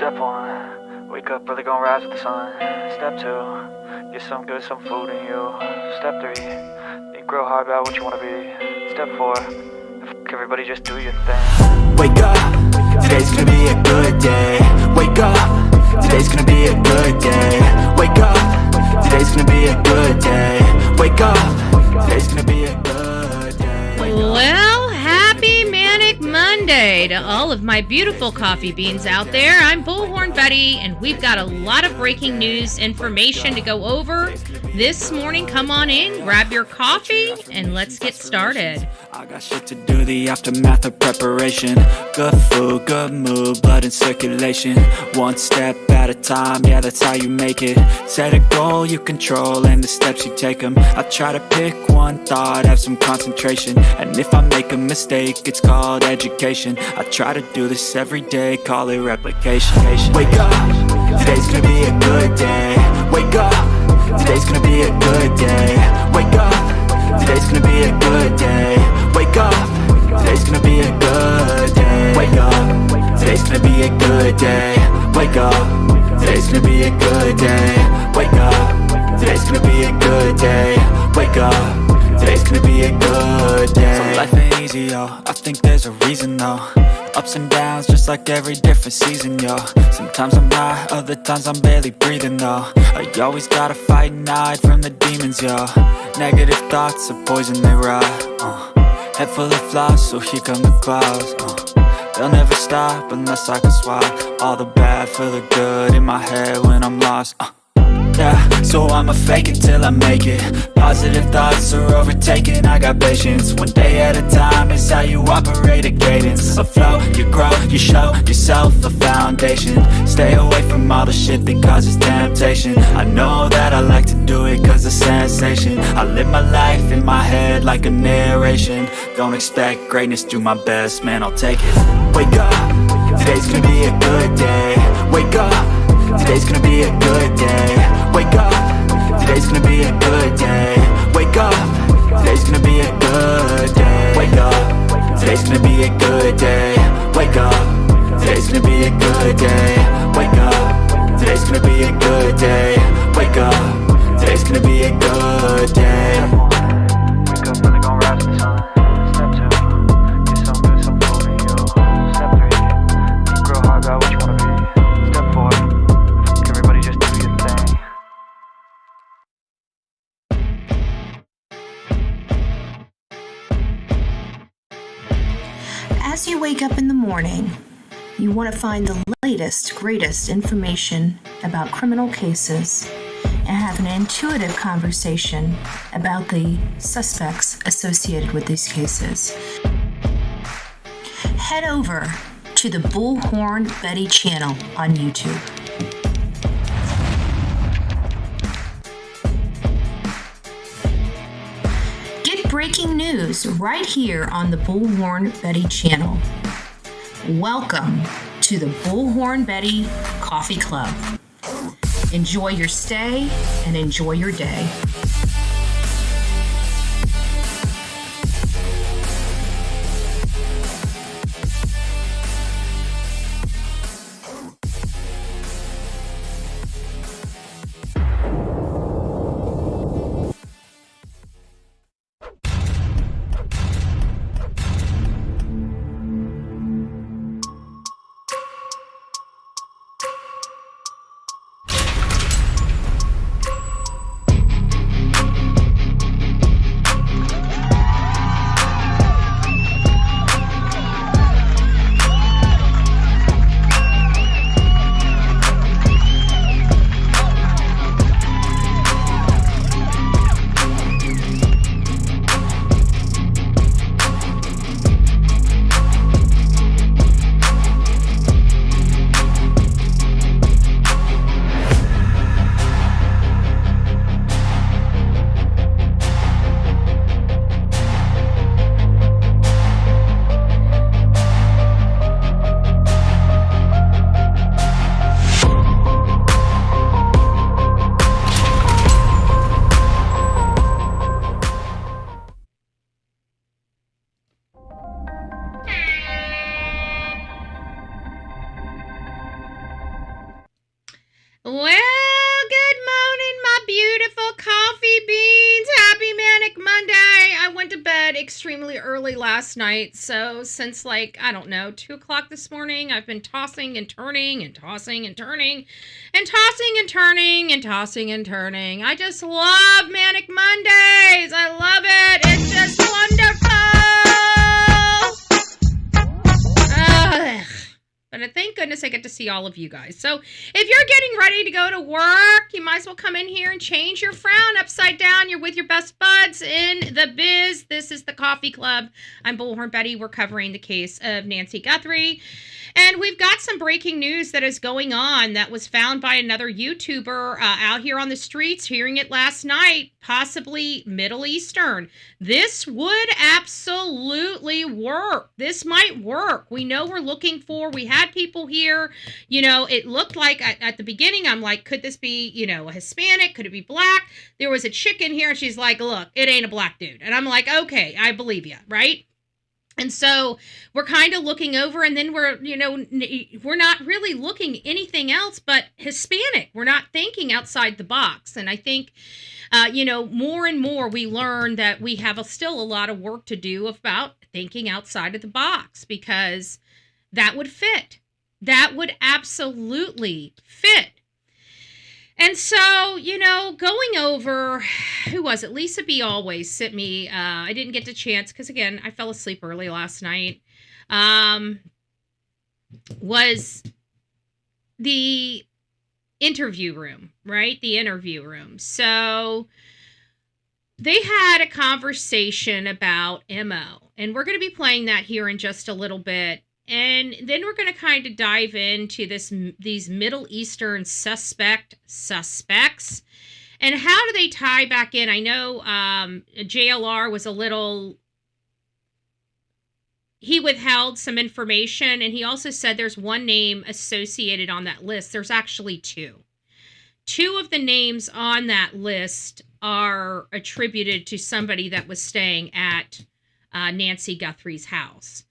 Step 1, wake up early, gonna rise with the sun. Step 2, get some good, some food in you. Step 3, think real hard about what you wanna be. Step 4, everybody just do your thing. Wake up, today's gonna be a good day. Wake up, today's gonna be a good day. Wake up, today's gonna be a good day. Wake up, today's gonna be a good day. Well, happy Manic Monday to all of my beautiful coffee beans out there. I'm Bullhorn Betty, and we've got a lot of breaking news information to go over this morning. Come on in, grab your coffee, and let's get started. I got shit to do, the aftermath of preparation. Good food, good mood, blood in circulation. One step at a time, yeah, that's how you make it. Set a goal you control and the steps you take them. I try to pick one thought, have some concentration. And if I make a mistake, it's called education. I try to do this every day, call it replication. Wake up, today's gonna be a good day. Wake up, today's gonna be a good day. Wake up, today's gonna be a good day. Wake up, today's gonna be a good day. Wake up, today's gonna be a good day. Wake up, today's gonna be a good day. Wake up, today's gonna be a good day. Wake up, today's gonna be a good day. So life ain't easy, yo, I think there's a reason though. Ups and downs, just like every different season, yo. Sometimes I'm high, other times I'm barely breathing, though. I always gotta fight and hide from the demons, yo. Negative thoughts are poison, they rot. Head full of flies, so here come the clouds. They'll never stop unless I can swap all the bad for the good in my head when I'm lost. Yeah, so I'ma fake it till I make it. Positive thoughts are overtaken, I got patience. One day at a time is how you operate a cadence. A flow, you grow, you show yourself a foundation. Stay away from all the shit that causes temptation. I know that I like to do it cause it's sensation. I live my life in my head like a narration. Don't expect greatness, do my best, man, I'll take it. Wake up, today's gonna be a good day. Wake up, today's gonna be a good day. Wake up, today's gonna be a good day. Wake up, today's gonna be a good day. Wake up, today's gonna be a good day. Wake up, today's gonna be a good day. Wake up, today's gonna be a good day. Wake up, today's gonna be a good day. Wake up early, gonna rise with the sun. Step 2, get some good, some food in you. Step 3, think real hard about what you wanna be. Step 4, everybody just do your thing. As you wake up in the morning, you want to find the latest, greatest information about criminal cases and have an intuitive conversation about the suspects associated with these cases. Head over to the Bullhorn Betty channel on YouTube. Get breaking news right here on the Bullhorn Betty channel. Welcome to the Bullhorn Betty Coffee Club. Enjoy your stay and enjoy your day. Well, good morning, my beautiful coffee beans. Happy Manic Monday. I went to bed extremely early last night, so since I don't know, 2 o'clock this morning, I've been tossing and turning and tossing and turning and tossing and turning and tossing and turning. I just love Manic Mondays. I love it. It's just wonderful. Ugh. But thank goodness I get to see all of you guys. So if you're getting ready to go to work, you might as well come in here and change your frown upside down. You're with your best buds in the biz. This is the Coffee Club. I'm Bullhorn Betty. We're covering the case of Nancy Guthrie. And we've got some breaking news that is going on that was found by another YouTuber out here on the streets, hearing it last night, possibly Middle Eastern. This would absolutely work. This might work. We know we had people here, it looked like at the beginning, I'm like, could this be, a Hispanic? Could it be black? There was a chick in here and she's like, look, it ain't a black dude. And I'm like, okay, I believe you, right? And so we're kind of looking over, and then we're not really looking anything else but Hispanic. We're not thinking outside the box. And I think, more and more we learn that we have still a lot of work to do about thinking outside of the box, because that would fit. That would absolutely fit. And so, going over, who was it? Lisa B. Always sent me, I didn't get the chance, because again, I fell asleep early last night, was the interview room, right? The interview room. So they had a conversation about MO, and we're going to be playing that here in just a little bit. And then we're going to kind of dive into these Middle Eastern suspects, and how do they tie back in? I know JLR was he withheld some information, and he also said there's one name associated on that list. There's actually two. Two of the names on that list are attributed to somebody that was staying at Nancy Guthrie's house.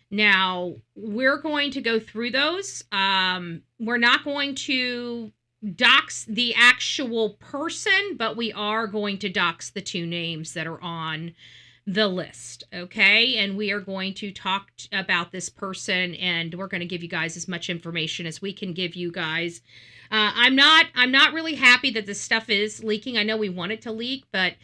Now, we're going to go through those. We're not going to dox the actual person, but we are going to dox the two names that are on the list, okay? And we are going to talk about this person, and we're going to give you guys as much information as we can give you guys. I'm not really happy that this stuff is leaking. I know we want it to leak, but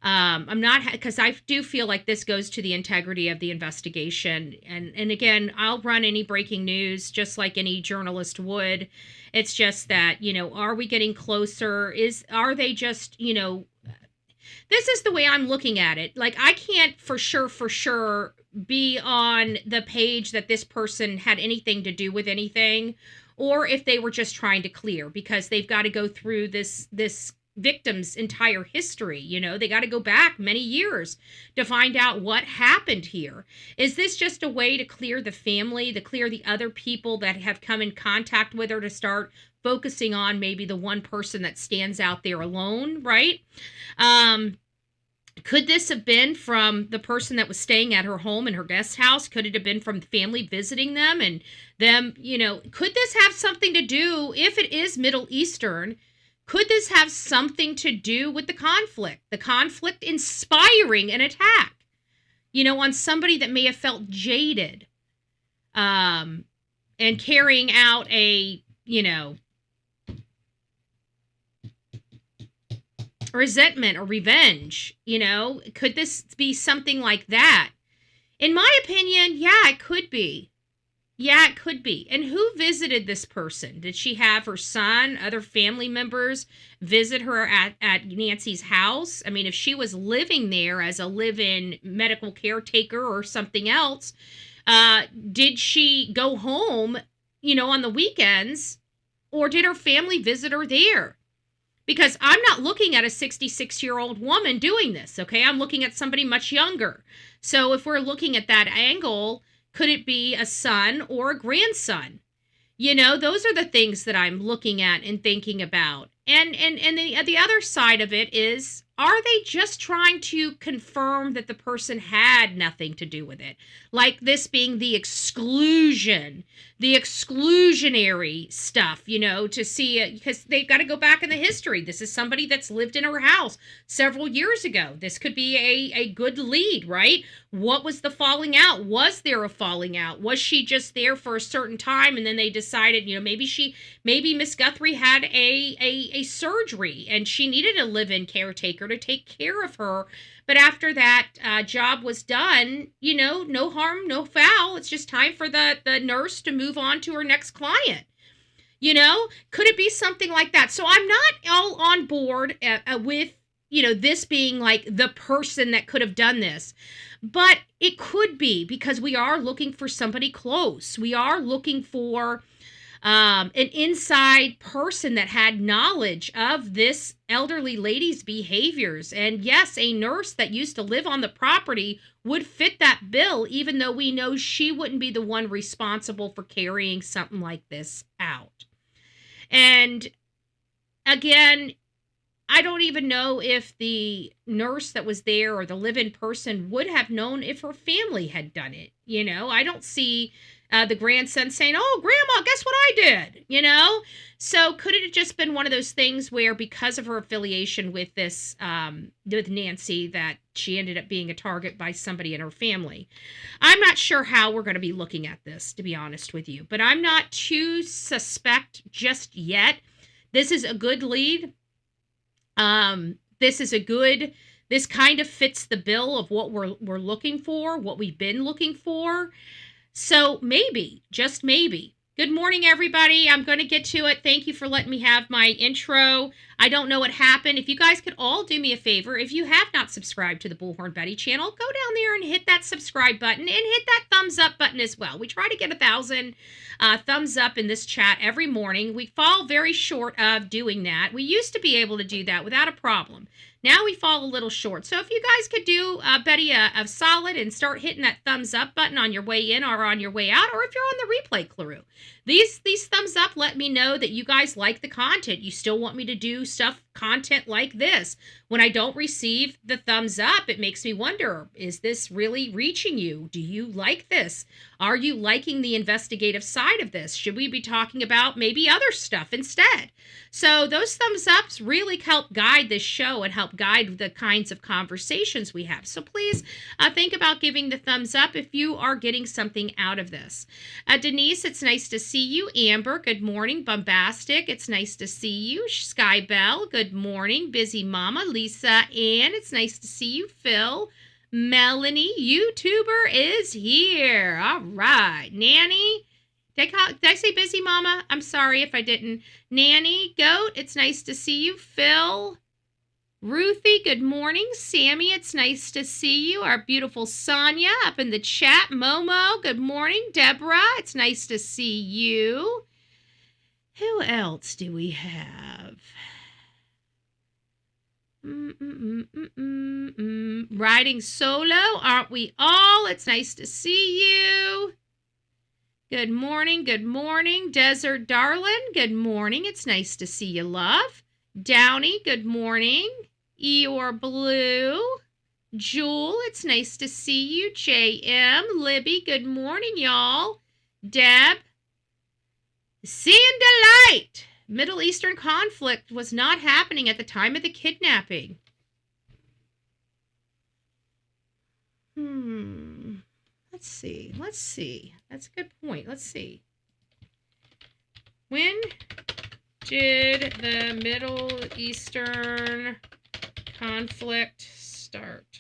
I'm not, because I do feel like this goes to the integrity of the investigation. And again, I'll run any breaking news just like any journalist would. It's just that, are we getting closer? Are they just, this is the way I'm looking at it. Like, I can't for sure be on the page that this person had anything to do with anything, or if they were just trying to clear, because they've got to go through this victim's entire history. They got to go back many years to find out what happened here. Is this just a way to clear the family, to clear the other people that have come in contact with her, to start focusing on maybe the one person that stands out there alone, right? Could this have been from the person that was staying at her home in her guest house? Could it have been from the family visiting them and them, could this have something to do, if it is Middle Eastern, could this have something to do with the conflict inspiring an attack, on somebody that may have felt jaded, and carrying out a, resentment or revenge? Could this be something like that? In my opinion, yeah, it could be. Yeah, it could be. And who visited this person? Did she have her son, other family members visit her at Nancy's house? I mean, if she was living there as a live-in medical caretaker or something else, did she go home, on the weekends, or did her family visit her there? Because I'm not looking at a 66-year-old woman doing this, okay? I'm looking at somebody much younger. So if we're looking at that angle, could it be a son or a grandson? Those are the things that I'm looking at and thinking about. And the other side of it is, are they just trying to confirm that the person had nothing to do with it? Like this being the exclusionary stuff, to see, because they've got to go back in the history. This is somebody that's lived in her house several years ago. This could be a good lead, right? What was the falling out? Was there a falling out? Was she just there for a certain time and then they decided, maybe Miss Guthrie had a surgery and she needed a live-in caretaker to take care of her. But after that job was done, no harm, no foul. It's just time for the nurse to move on to her next client. Could it be something like that? So I'm not all on board with, this being like the person that could have done this. But it could be, because we are looking for somebody close. We are looking for an inside person that had knowledge of this elderly lady's behaviors. And yes, a nurse that used to live on the property would fit that bill, even though we know she wouldn't be the one responsible for carrying something like this out. And again, I don't even know if the nurse that was there or the live-in person would have known if her family had done it. I don't see the grandson saying, "Oh, Grandma, guess what I did?" So could it have just been one of those things where, because of her affiliation with this, with Nancy, that she ended up being a target by somebody in her family? I'm not sure how we're going to be looking at this, to be honest with you, but I'm not too suspect just yet. This is a good lead. This kind of fits the bill of what we're looking for, what we've been looking for. So maybe, just maybe. Good morning, everybody. I'm going to get to it. Thank you for letting me have my intro. I don't know what happened. If you guys could all do me a favor, if you have not subscribed to the Bullhorn Betty channel, go down there and hit that subscribe button and hit that thumbs up button as well. We try to get 1,000 thumbs up in this chat every morning. We fall very short of doing that. We used to be able to do that without a problem. Now we fall a little short. So if you guys could do Betty a solid and start hitting that thumbs up button on your way in or on your way out, or if you're on the replay crew. These thumbs up let me know that you guys like the content. You still want me to do content like this. When I don't receive the thumbs up, it makes me wonder, is this really reaching you? Do you like this? Are you liking the investigative side of this? Should we be talking about maybe other stuff instead? So those thumbs ups really help guide this show and help guide the kinds of conversations we have. So please think about giving the thumbs up if you are getting something out of this. Denise, it's nice to see you. Amber, good morning. Bombastic, it's nice to see you. Sky Bell, good morning. Busy Mama. Lisa Ann, it's nice to see you. Phil. Melanie, YouTuber is here. All right. Nanny, did I say Busy Mama? I'm sorry if I didn't. Nanny, Goat, it's nice to see you. Phil. Ruthie, good morning. Sammy, it's nice to see you. Our beautiful Sonia up in the chat. Momo, good morning. Deborah, it's nice to see you. Who else do we have? Riding solo, aren't we all? It's nice to see you. Good morning, good morning. Desert Darlin, good morning. It's nice to see you, love. Downey, good morning. Eeyore Blue. Jewel, it's nice to see you. JM, Libby, good morning, y'all. Deb. Seeing Delight. Middle Eastern conflict was not happening at the time of the kidnapping. Let's see. That's a good point. Let's see. When did the Middle Eastern conflict start?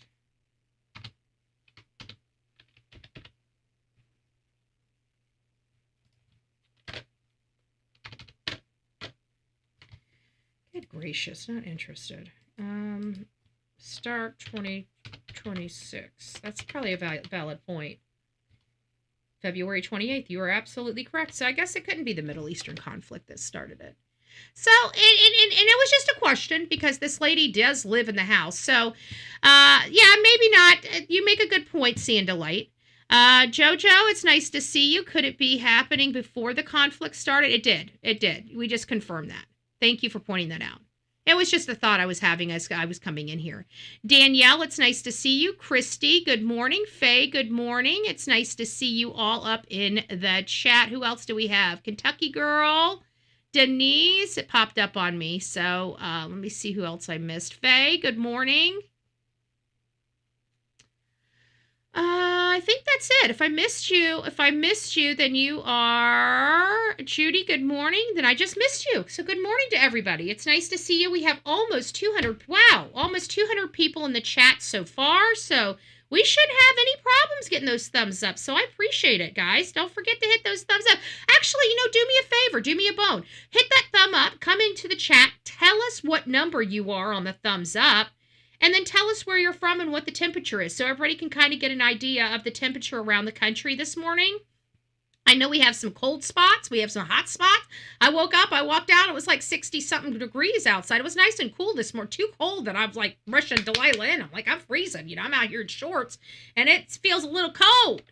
Good gracious, not interested. Start 2026. That's probably a valid point. February 28th, you are absolutely correct. So I guess it couldn't be the Middle Eastern conflict that started it. So, and it was just a question because this lady does live in the house. So, yeah, maybe not. You make a good point, Seeing Delight. Jojo, it's nice to see you. Could it be happening before the conflict started? It did. We just confirmed that. Thank you for pointing that out. It was just a thought I was having as I was coming in here. Danielle, it's nice to see you. Christy, good morning. Faye, good morning. It's nice to see you all up in the chat. Who else do we have? Kentucky Girl, Denise, it popped up on me. So let me see who else I missed. Faye, good morning. I think that's it. If I missed you, then you are Judy. Good morning. Then I just missed you. So good morning to everybody. It's nice to see you. We have almost 200. Wow, almost 200 people in the chat so far. So we shouldn't have any problems getting those thumbs up. So I appreciate it, guys. Don't forget to hit those thumbs up. Actually, do me a favor. Do me a bone. Hit that thumb up. Come into the chat. Tell us what number you are on the thumbs up. And then tell us where you're from and what the temperature is so everybody can kind of get an idea of the temperature around the country this morning. I know we have some cold spots. We have some hot spots. I woke up, I walked out, it was like 60-something degrees outside. It was nice and cool this morning. Too cold that I was like rushing Delilah in. I'm like, I'm freezing. I'm out here in shorts and it feels a little cold.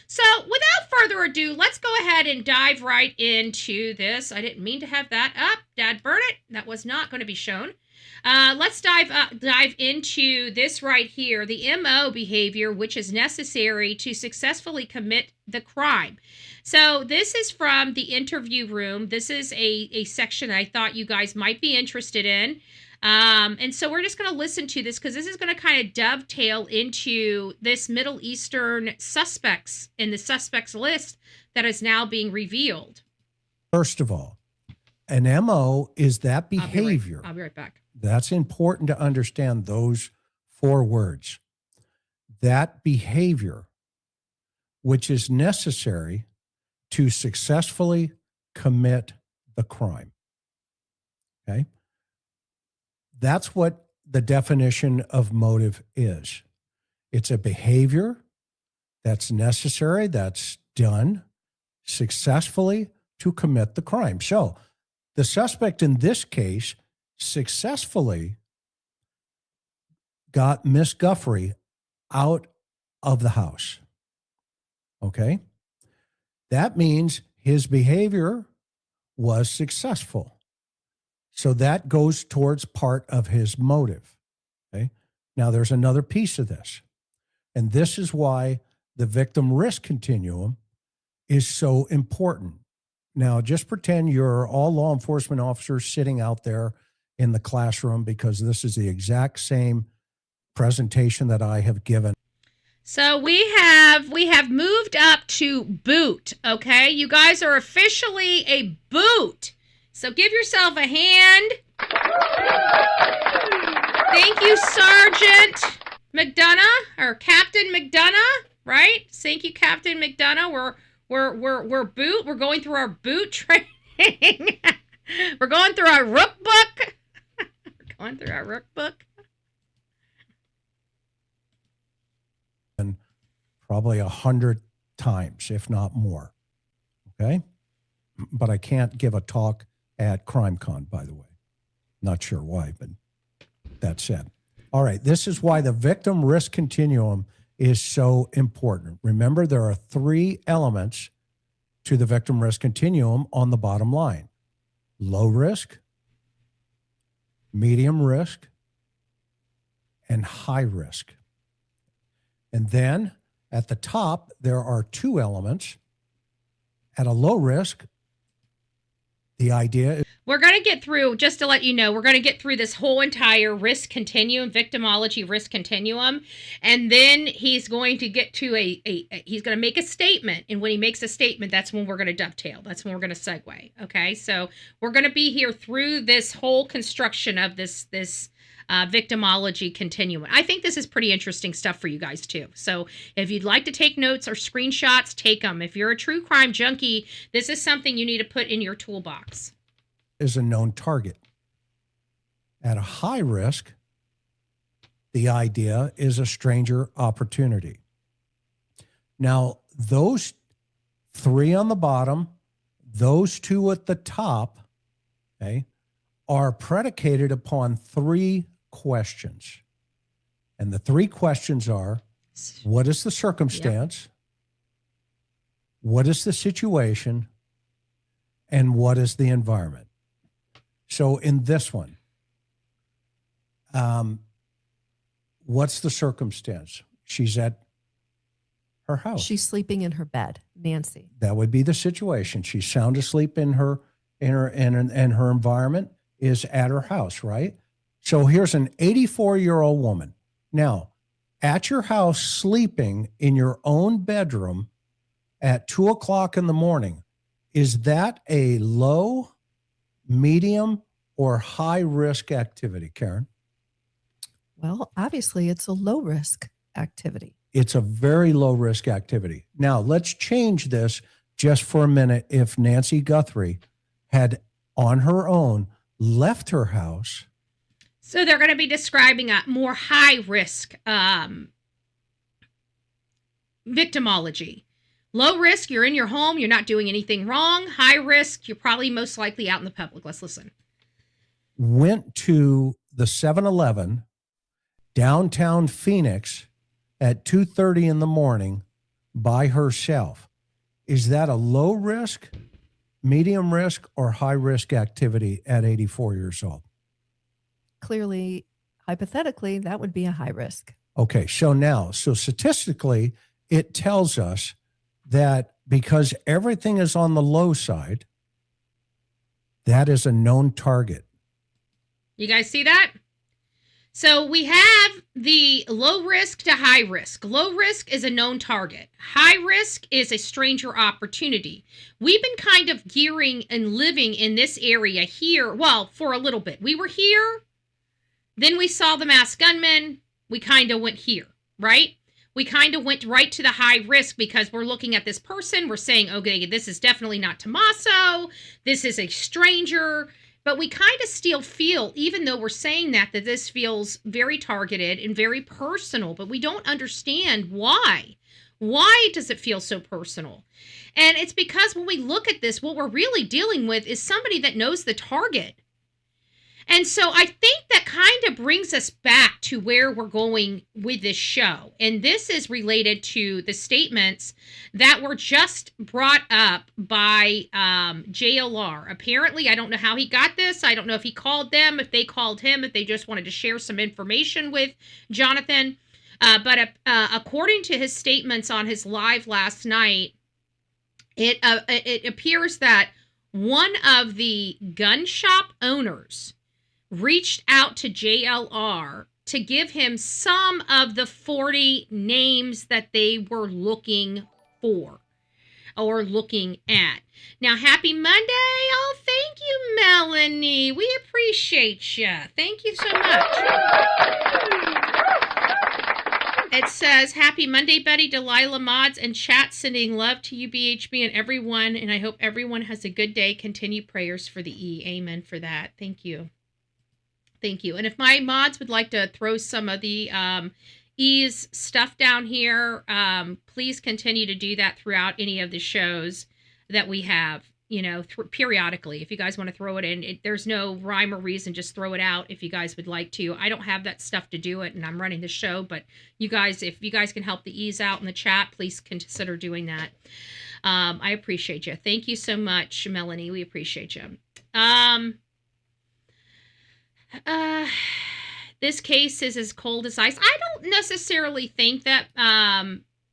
So without further ado, let's go ahead and dive right into this. I didn't mean to have that up. Dad, burn it. That was not going to be shown. Let's dive into this right here, the MO behavior, which is necessary to successfully commit the crime. So this is from the interview room. This is a section that I thought you guys might be interested in. And so we're just going to listen to this because this is going to kind of dovetail into this Middle Eastern suspects in the suspects list that is now being revealed. First of all, an MO is that behavior. I'll be right back. That's important to understand those 4 words. That behavior, which is necessary to successfully commit the crime. Okay? That's what the definition of motive is. It's a behavior that's necessary, that's done successfully to commit the crime. So the suspect in this case successfully got Miss Guthrie out of the house. Okay? That means his behavior was successful. So that goes towards part of his motive. Okay? Now there's another piece of this. And this is why the victim risk continuum is so important. Now just pretend you're all law enforcement officers sitting out there in the classroom, because this is the exact same presentation that I have given. So we have moved up to boot, okay? You guys are officially a boot. So give yourself a hand. Thank you, Sergeant McDonough, or Captain McDonough, right? Thank you, Captain McDonough. We're boot. We're going through our boot training. We're going through our rook book. Going through our rook book. And probably 100 times, if not more. Okay? But I can't give a talk at CrimeCon, by the way. Not sure why, but that's it. All right, this is why the victim risk continuum is so important. Remember, there are 3 elements to the victim risk continuum on the bottom line: low risk, medium risk, and high risk. And then at the top, there are 2 elements. At a low risk, the idea is we're going to get through, just to let you know, we're going to get through this whole entire risk continuum, victimology risk continuum. And then he's going to get to he's going to make a statement. And when he makes a statement, that's when we're going to dovetail. That's when we're going to segue. Okay. So we're going to be here through this whole construction of this victimology continuum. I think this is pretty interesting stuff for you guys too. So if you'd like to take notes or screenshots, take them. If you're a true crime junkie, this is something you need to put in your toolbox. Is a known target. At a high risk, the idea is a stranger opportunity. Now, those 3 on the bottom, those 2 at the top, okay, are predicated upon 3 questions. And the 3 questions are, what is the circumstance? Yep. What is the situation? And what is the environment? So in this one, what's the circumstance? She's at her house. She's sleeping in her bed, Nancy. That would be the situation. She's sound asleep in her environment is at her house, right? So here's an 84-year-old woman. Now, at your house, sleeping in your own bedroom at 2:00 in the morning, is that a low, medium, or high risk activity, Karen? Well, obviously, it's a low risk activity. It's a very low risk activity. Now, let's change this just for a minute. If Nancy Guthrie had on her own left her house. So they're going to be describing a more high risk victimology. Low risk, you're in your home, you're not doing anything wrong. High risk, you're probably most likely out in the public. Let's listen. Went to the 7-Eleven downtown Phoenix at 2:30 in the morning by herself. Is that a low risk, medium risk, or high risk activity at 84 years old? Clearly, hypothetically, that would be a high risk. Okay, so statistically, it tells us that because everything is on the low side, that is a known target. You guys see that? So we have the low risk to high risk. Low risk is a known target. High risk is a stranger opportunity. We've been kind of gearing and living in this area here, well, for a little bit. We were here, then we saw the masked gunman, we kind of went here, right? We kind of went right to the high risk because we're looking at this person, we're saying, okay, this is definitely not Tommaso, this is a stranger. But we kind of still feel, even though we're saying that this feels very targeted and very personal, but we don't understand why. Why does it feel so personal? And it's because when we look at this, what we're really dealing with is somebody that knows the target. And so I think that kind of brings us back to where we're going with this show. And this is related to the statements that were just brought up by JLR. Apparently, I don't know how he got this. I don't know if he called them, if they called him, if they just wanted to share some information with Jonathan. But according to his statements on his live last night, it appears that one of the gun shop owners reached out to JLR to give him some of the 40 names that they were looking for or looking at. Now, happy Monday. Oh, thank you, Melanie. We appreciate you. Thank you so much. It says, happy Monday, Betty, Delilah, Mods, and chat, sending love to you, BHB, and everyone, and I hope everyone has a good day. Continue prayers for the E. Amen for that. Thank you. Thank you. And if my mods would like to throw some of the E's stuff down here, please continue to do that throughout any of the shows that we have, you know, periodically. If you guys want to throw it in, there's no rhyme or reason, just throw it out if you guys would like to. I don't have that stuff to do it, and I'm running the show, but you guys, if you guys can help the E's out in the chat, please consider doing that. I appreciate you. Thank you so much, Melanie. We appreciate you. This case is as cold as ice. I don't necessarily think that,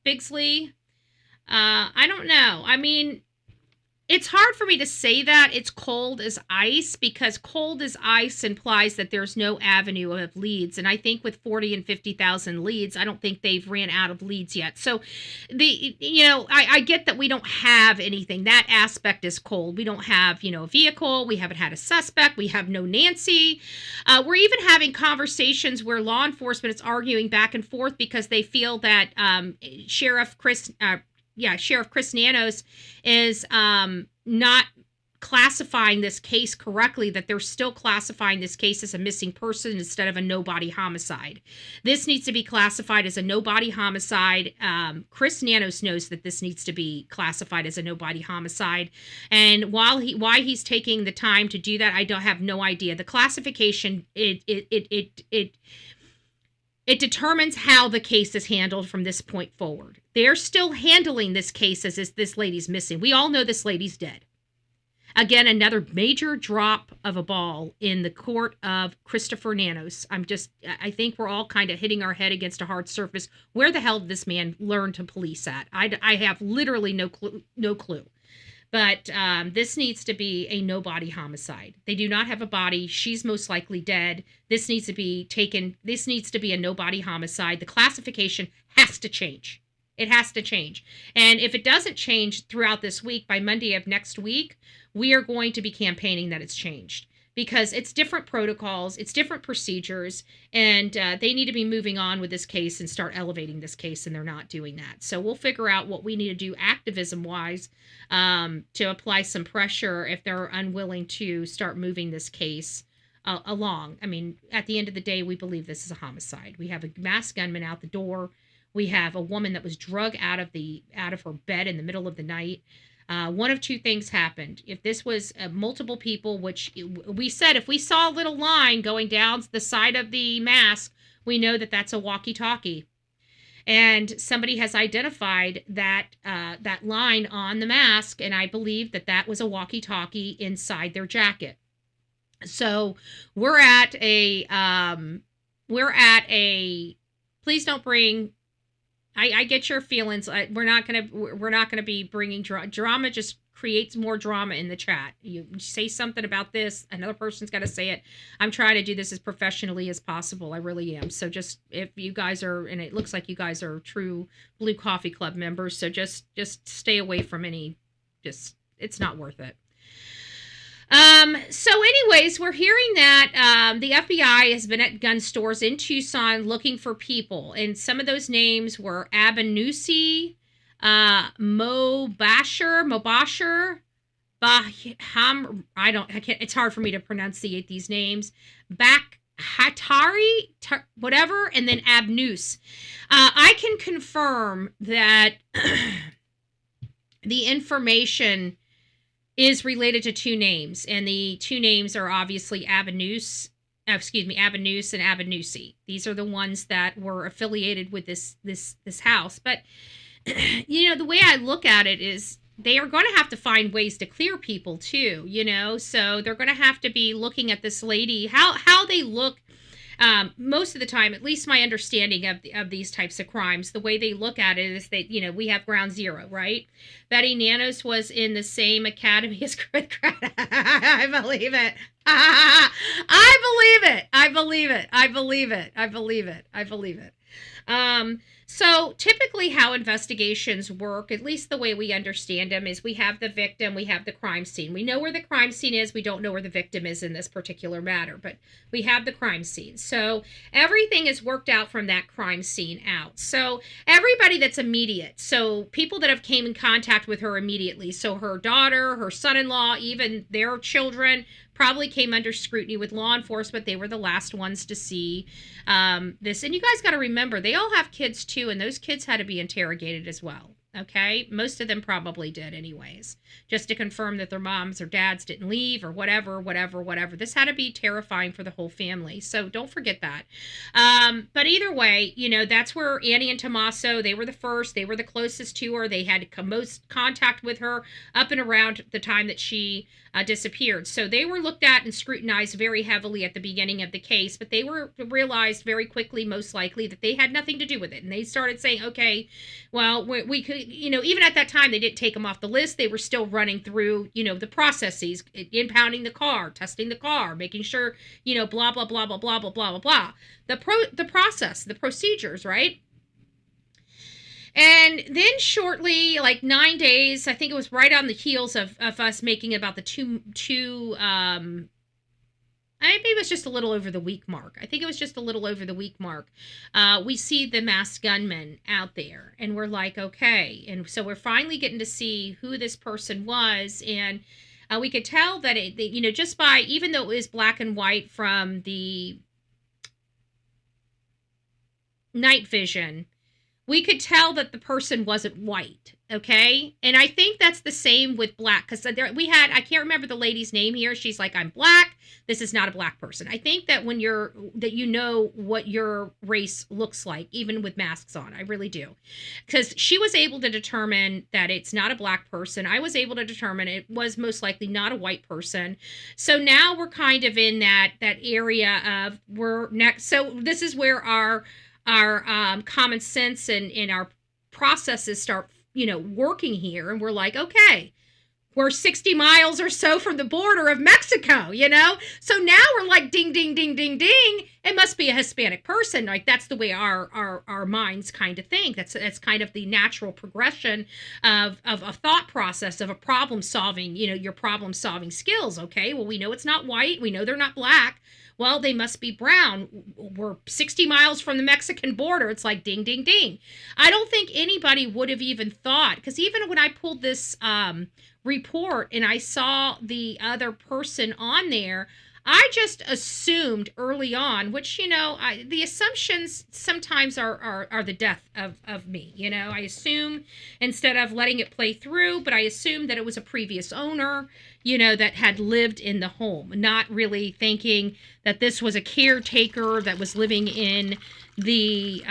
Bigsley, I don't know. I mean, it's hard for me to say that it's cold as ice because cold as ice implies that there's no avenue of leads. And I think with 40 and 50,000 leads, I don't think they've ran out of leads yet. So I get that we don't have anything. That aspect is cold. We don't have, a vehicle. We haven't had a suspect. We have no Nancy. We're even having conversations where law enforcement is arguing back and forth because they feel that Sheriff Chris Nanos is not classifying this case correctly, that they're still classifying this case as a missing person instead of a no-body homicide. This needs to be classified as a no-body homicide. Chris Nanos knows that this needs to be classified as a no-body homicide. And why he's taking the time to do that, I have no idea. The classification, it determines how the case is handled from this point forward. They're still handling this case as this lady's missing. We all know this lady's dead. Again, another major drop of a ball in the court of Christopher Nanos. I think we're all kind of hitting our head against a hard surface. Where the hell did this man learn to police at? I have literally no clue. But this needs to be a no-body homicide. They do not have a body. She's most likely dead. This needs to be taken. This needs to be a no-body homicide. The classification has to change. It has to change. And if it doesn't change throughout this week, by Monday of next week, we are going to be campaigning that it's changed. Because it's different protocols, it's different procedures, and they need to be moving on with this case and start elevating this case, and they're not doing that. So we'll figure out what we need to do activism-wise to apply some pressure if they're unwilling to start moving this case along. I mean, at the end of the day, we believe this is a homicide. We have a masked gunman out the door. We have a woman that was drug out of her bed in the middle of the night. One of two things happened. If this was multiple people, which we said, if we saw a little line going down the side of the mask, we know that that's a walkie-talkie. And somebody has identified that that line on the mask, and I believe that that was a walkie-talkie inside their jacket. So we're at a please don't bring. I get your feelings. We're not gonna be bringing drama. Just creates more drama in the chat. You say something about this, another person's got to say it. I'm trying to do this as professionally as possible. I really am. So just if you guys are, and it looks like you guys are true Blue Coffee Club members, so just stay away from any. It's not worth it. So anyways, we're hearing that the FBI has been at gun stores in Tucson looking for people. And some of those names were Abanusi, Mobasher, Baham, it's hard for me to pronunciate these names. Hatari, whatever, and then Abnus. I can confirm that the information is related to two names, and the two names are obviously Abanus and Abanusi. These are the ones that were affiliated with this house. But you know, the way I look at it is they are going to have to find ways to clear people too, you know, so they're going to have to be looking at this lady, how they look. Most of the time, at least my understanding of these types of crimes, the way they look at it is that, you know, we have ground zero, right? Betty Nanos was in the same academy as Chris. I believe it. I believe it. So typically how investigations work, at least the way we understand them, is we have the victim, we have the crime scene. We know where the crime scene is. We don't know where the victim is in this particular matter, but we have the crime scene. So everything is worked out from that crime scene out. So everybody that's immediate, so people that have came in contact with her immediately, so her daughter, her son-in-law, even their children, probably came under scrutiny with law enforcement. They were the last ones to see this. And you guys got to remember, they all have kids too, and those kids had to be interrogated as well. Okay? Most of them probably did anyways, just to confirm that their moms or dads didn't leave or whatever. This had to be terrifying for the whole family. So don't forget that. But either way, you know, that's where Annie and Tommaso, they were the first, they were the closest to her. They had most contact with her up and around the time that she disappeared. So they were looked at and scrutinized very heavily at the beginning of the case, but they were realized very quickly, most likely, that they had nothing to do with it. And they started saying, okay, well, we could, you know, even at that time, they didn't take them off the list. They were still running through, you know, the processes, impounding the car, testing the car, making sure, you know, blah, blah, blah, blah, blah, blah, blah, blah, blah. The process, the procedures, right? And then shortly, like 9 days, I think it was right on the heels of us making about the maybe it was just a little over the week mark. We see the masked gunman out there, and we're like, okay. And so we're finally getting to see who this person was, and we could tell that you know, just by, even though it was black and white from the night vision, we could tell that the person wasn't white. Okay. And I think that's the same with black, because I can't remember the lady's name here. She's like, I'm black. This is not a black person. I think that you know what your race looks like, even with masks on. I really do. Because she was able to determine that it's not a black person. I was able to determine it was most likely not a white person. So now we're kind of in that area of we're next. So this is where our common sense and our processes start, working here. And we're like, okay, we're 60 miles or so from the border of Mexico, So now we're like, ding, ding, ding, ding, ding. It must be a Hispanic person. Like, that's the way our minds kind of think. That's kind of the natural progression of a thought process, of a problem solving, your problem solving skills. Okay, well, we know it's not white. We know they're not black. Well, they must be brown. We're 60 miles from the Mexican border. It's like ding, ding, ding. I don't think anybody would have even thought, because even when I pulled this report and I saw the other person on there, I just assumed early on, which, the assumptions sometimes are the death of me. I assume instead of letting it play through, but I assumed that it was a previous owner, that had lived in the home, not really thinking that this was a caretaker that was living in the,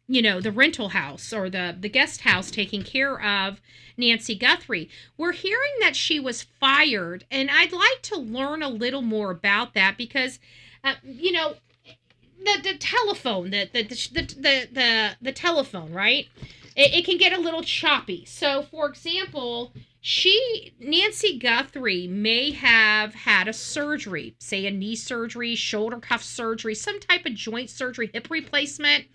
the rental house or the guest house taking care of Nancy Guthrie. We're hearing that she was fired, and I'd like to learn a little more about that because, the telephone, the telephone, right? It can get a little choppy. So, for example, Nancy Guthrie may have had a surgery, say a knee surgery, shoulder cuff surgery, some type of joint surgery, hip replacement,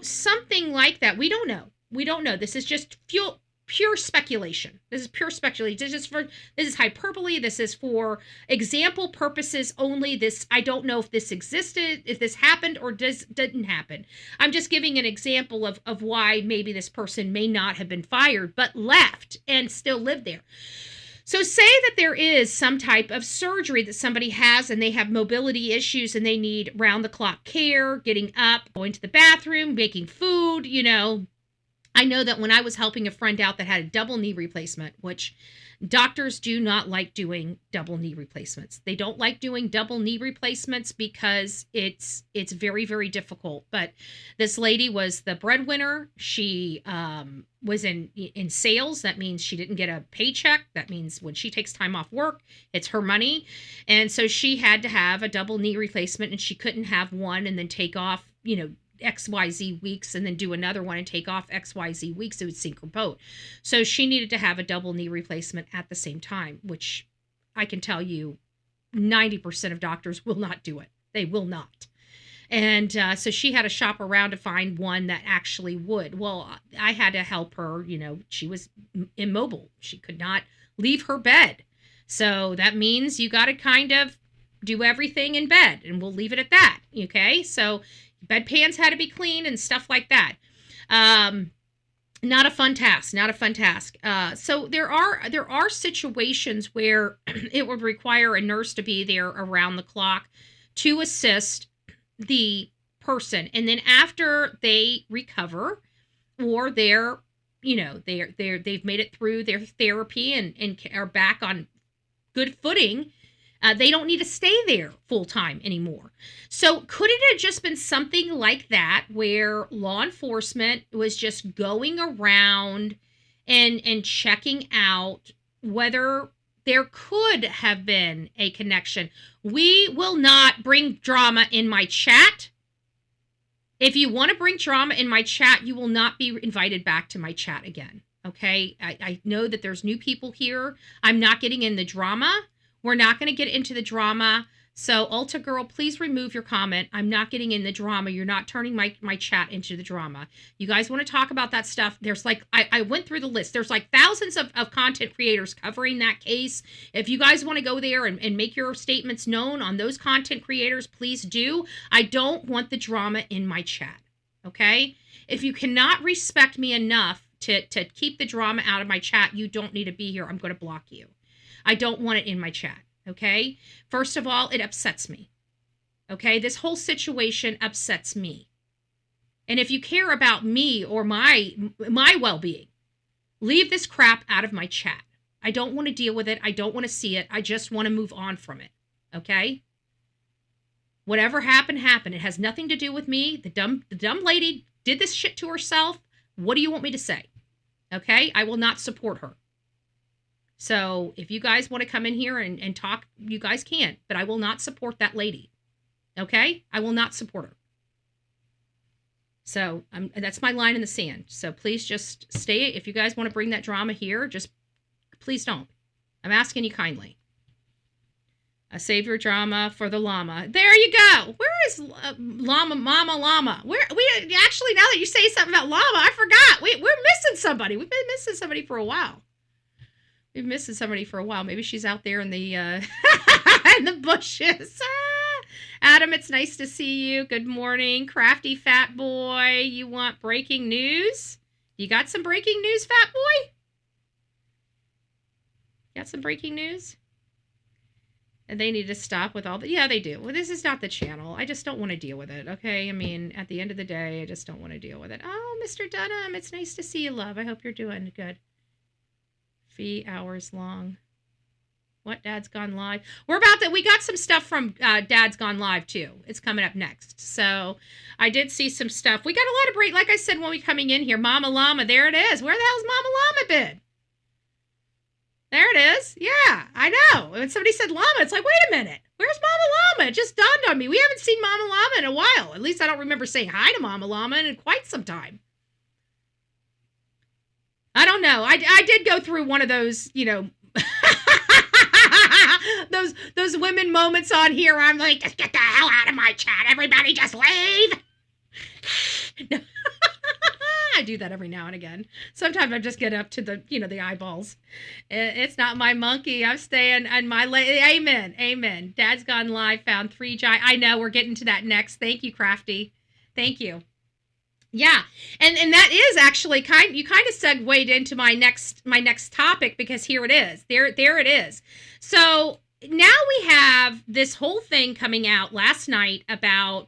something like that. We don't know. This is just pure speculation. This is pure speculation. This is hyperbole. This is for example purposes only. I don't know if this existed, if this happened or didn't happen. I'm just giving an example of why maybe this person may not have been fired, but left and still lived there. So say that there is some type of surgery that somebody has and they have mobility issues and they need round-the-clock care, getting up, going to the bathroom, making food, I know that when I was helping a friend out that had a double knee replacement, which doctors do not like doing double knee replacements. They don't like doing double knee replacements because it's very, very difficult. But this lady was the breadwinner. She was in sales. That means she didn't get a paycheck. That means when she takes time off work, it's her money. And so she had to have a double knee replacement, and she couldn't have one and then take off, XYZ weeks and then do another one and take off XYZ weeks. It would sink her boat. So she needed to have a double knee replacement at the same time, which I can tell you 90% of doctors will not do it. They will not. And so she had to shop around to find one that actually would. Well, I had to help her. She was immobile. She could not leave her bed. So that means you got to kind of do everything in bed, and we'll leave it at that. Okay. So bedpans had to be clean and stuff like that. Not a fun task. So there are situations where it would require a nurse to be there around the clock to assist the person. And then after they recover, or they've made it through their therapy and are back on good footing, they don't need to stay there full time anymore. So could it have just been something like that, where law enforcement was just going around and checking out whether there could have been a connection? We will not bring drama in my chat. If you want to bring drama in my chat, you will not be invited back to my chat again. Okay? I know that there's new people here. I'm not getting in the drama. We're not going to get into the drama. So, Ulta Girl, please remove your comment. I'm not getting in the drama. You're not turning my chat into the drama. You guys want to talk about that stuff? There's I went through the list. There's thousands of content creators covering that case. If you guys want to go there and make your statements known on those content creators, please do. I don't want the drama in my chat. Okay? If you cannot respect me enough to keep the drama out of my chat, you don't need to be here. I'm going to block you. I don't want it in my chat, okay? First of all, it upsets me, okay? This whole situation upsets me. And if you care about me or my well-being, leave this crap out of my chat. I don't want to deal with it. I don't want to see it. I just want to move on from it. Okay? Whatever happened, happened. It has nothing to do with me. The dumb lady did this shit to herself. What do you want me to say? Okay? I will not support her. So if you guys want to come in here and talk, you guys can. But I will not support that lady. Okay? I will not support her. So that's my line in the sand. So please just stay. If you guys want to bring that drama here, just please don't. I'm asking you kindly. Save your drama for the llama. There you go. Where is Mama Llama? Where we actually, now that you say something about llama, I forgot. We're missing somebody. We've been missing somebody for a while. Maybe she's out there in the in the bushes. Adam, it's nice to see you. Good morning. Crafty Fat Boy. You want breaking news? You got some breaking news, Fat Boy? Got some breaking news? And they need to stop with all the... Yeah, they do. Well, this is not the channel. I just don't want to deal with it, okay? I mean, at the end of the day, I just don't want to deal with it. Oh, Mr. Dunham, it's nice to see you, love. I hope you're doing good. Fee hours long. What? Dad's Gone Live? We got some stuff from Dad's Gone Live, too. It's coming up next. So, I did see some stuff. We got a lot of break. Like I said when we coming in here, Mama Llama, there it is. Where the hell's Mama Llama been? There it is. Yeah, I know. When somebody said llama, it's like, wait a minute. Where's Mama Llama? It just dawned on me. We haven't seen Mama Llama in a while. At least I don't remember saying hi to Mama Llama in quite some time. I don't know. I did go through one of those, those women moments on here where I'm like, just get the hell out of my chat. Everybody just leave. No. I do that every now and again. Sometimes I just get up to the, the eyeballs. It's not my monkey. I'm staying on my Amen. Amen. Dad's Gone Live found 3 giant. I know we're getting to that next. Thank you, Crafty. Thank you. Yeah. And that is actually you kind of segued into my next topic, because here it is. There it is. So now we have this whole thing coming out last night about,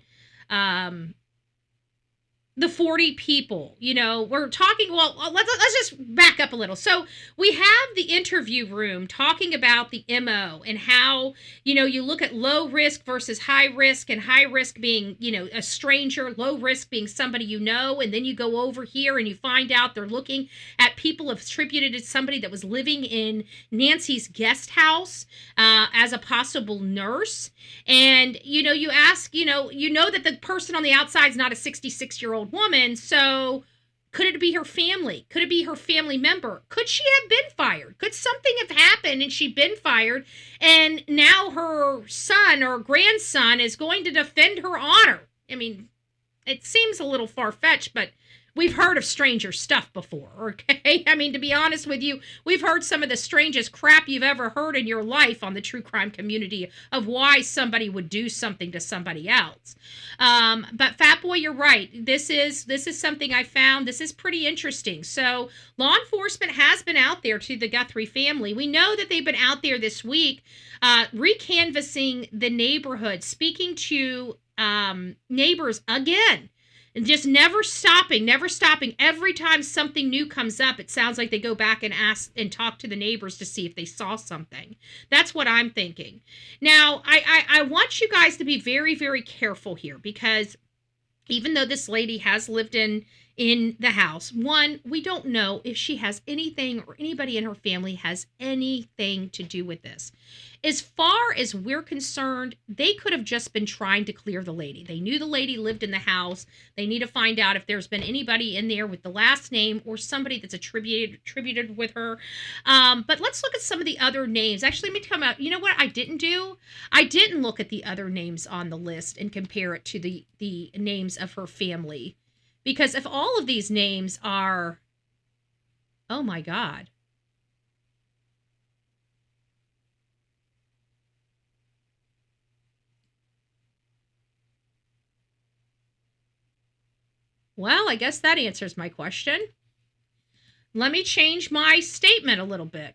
the 40 people, we're talking, well, let's just back up a little. So we have the interview room talking about the MO and how, you look at low risk versus high risk, and high risk being, a stranger, low risk being somebody and then you go over here and you find out they're looking at people attributed to somebody that was living in Nancy's guest house as a possible nurse. And, you ask, that the person on the outside is not a 66-year-old woman, so could it be her family? Could it be her family member? Could she have been fired? Could something have happened and she'd been fired, and now her son or grandson is going to defend her honor? I mean, it seems a little far-fetched, but we've heard of stranger stuff before, okay? I mean, to be honest with you, we've heard some of the strangest crap you've ever heard in your life on the true crime community of why somebody would do something to somebody else. But Fat Boy, you're right. This is something I found. This is pretty interesting. So law enforcement has been out there to the Guthrie family. We know that they've been out there this week recanvassing the neighborhood, speaking to neighbors again. And just never stopping. Every time something new comes up, it sounds like they go back and ask and talk to the neighbors to see if they saw something. That's what I'm thinking. Now, I want you guys to be very, very careful here, because even though this lady has lived in the house, one, we don't know if she has anything or anybody in her family has anything to do with this. As far as we're concerned, they could have just been trying to clear the lady. They knew the lady lived in the house. They need to find out if there's been anybody in there with the last name or somebody that's attributed with her. But let's look at some of the other names. Actually, let me come out. You know what I didn't do? I didn't look at the other names on the list and compare it to the names of her family. Because if all of these names are, oh my God. Well, I guess that answers my question. Let me change my statement a little bit.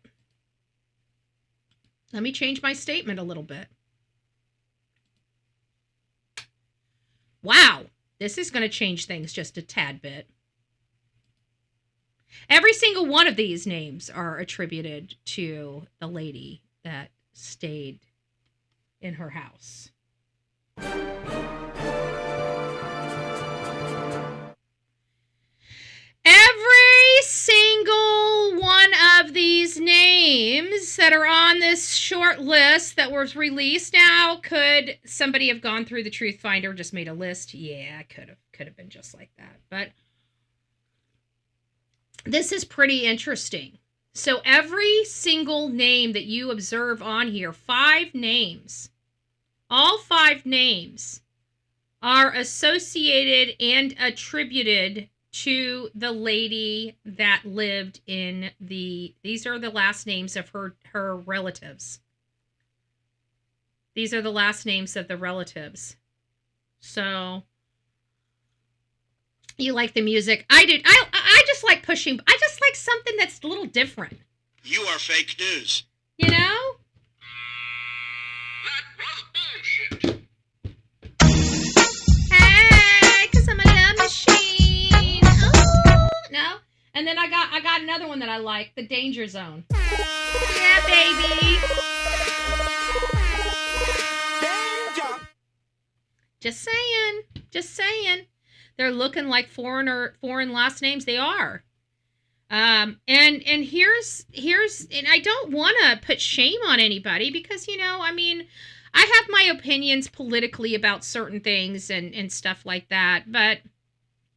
Wow. This is going to change things just a tad bit. Every single one of these names are attributed to the lady that stayed in her house. Every single one of these names that are on this short list that was released now, could somebody have gone through the Truth Finder, just made a list? Yeah, could have been just like that. But this is pretty interesting. So every single name that you observe on here, 5 names, all 5 names are associated and attributed to the lady that lived in these are the last names of her relatives. These are the last names of the relatives. So, you like the music? I do. I just like pushing. I just like something that's a little different. You are fake news. You know? That was bullshit. Hey, 'cause I'm a love machine. Oh, no. And then I got another one that I like, the Danger Zone. Yeah, baby. Just saying. They're looking like foreign last names. They are. And here's and I don't want to put shame on anybody because, I mean, I have my opinions politically about certain things and stuff like that, but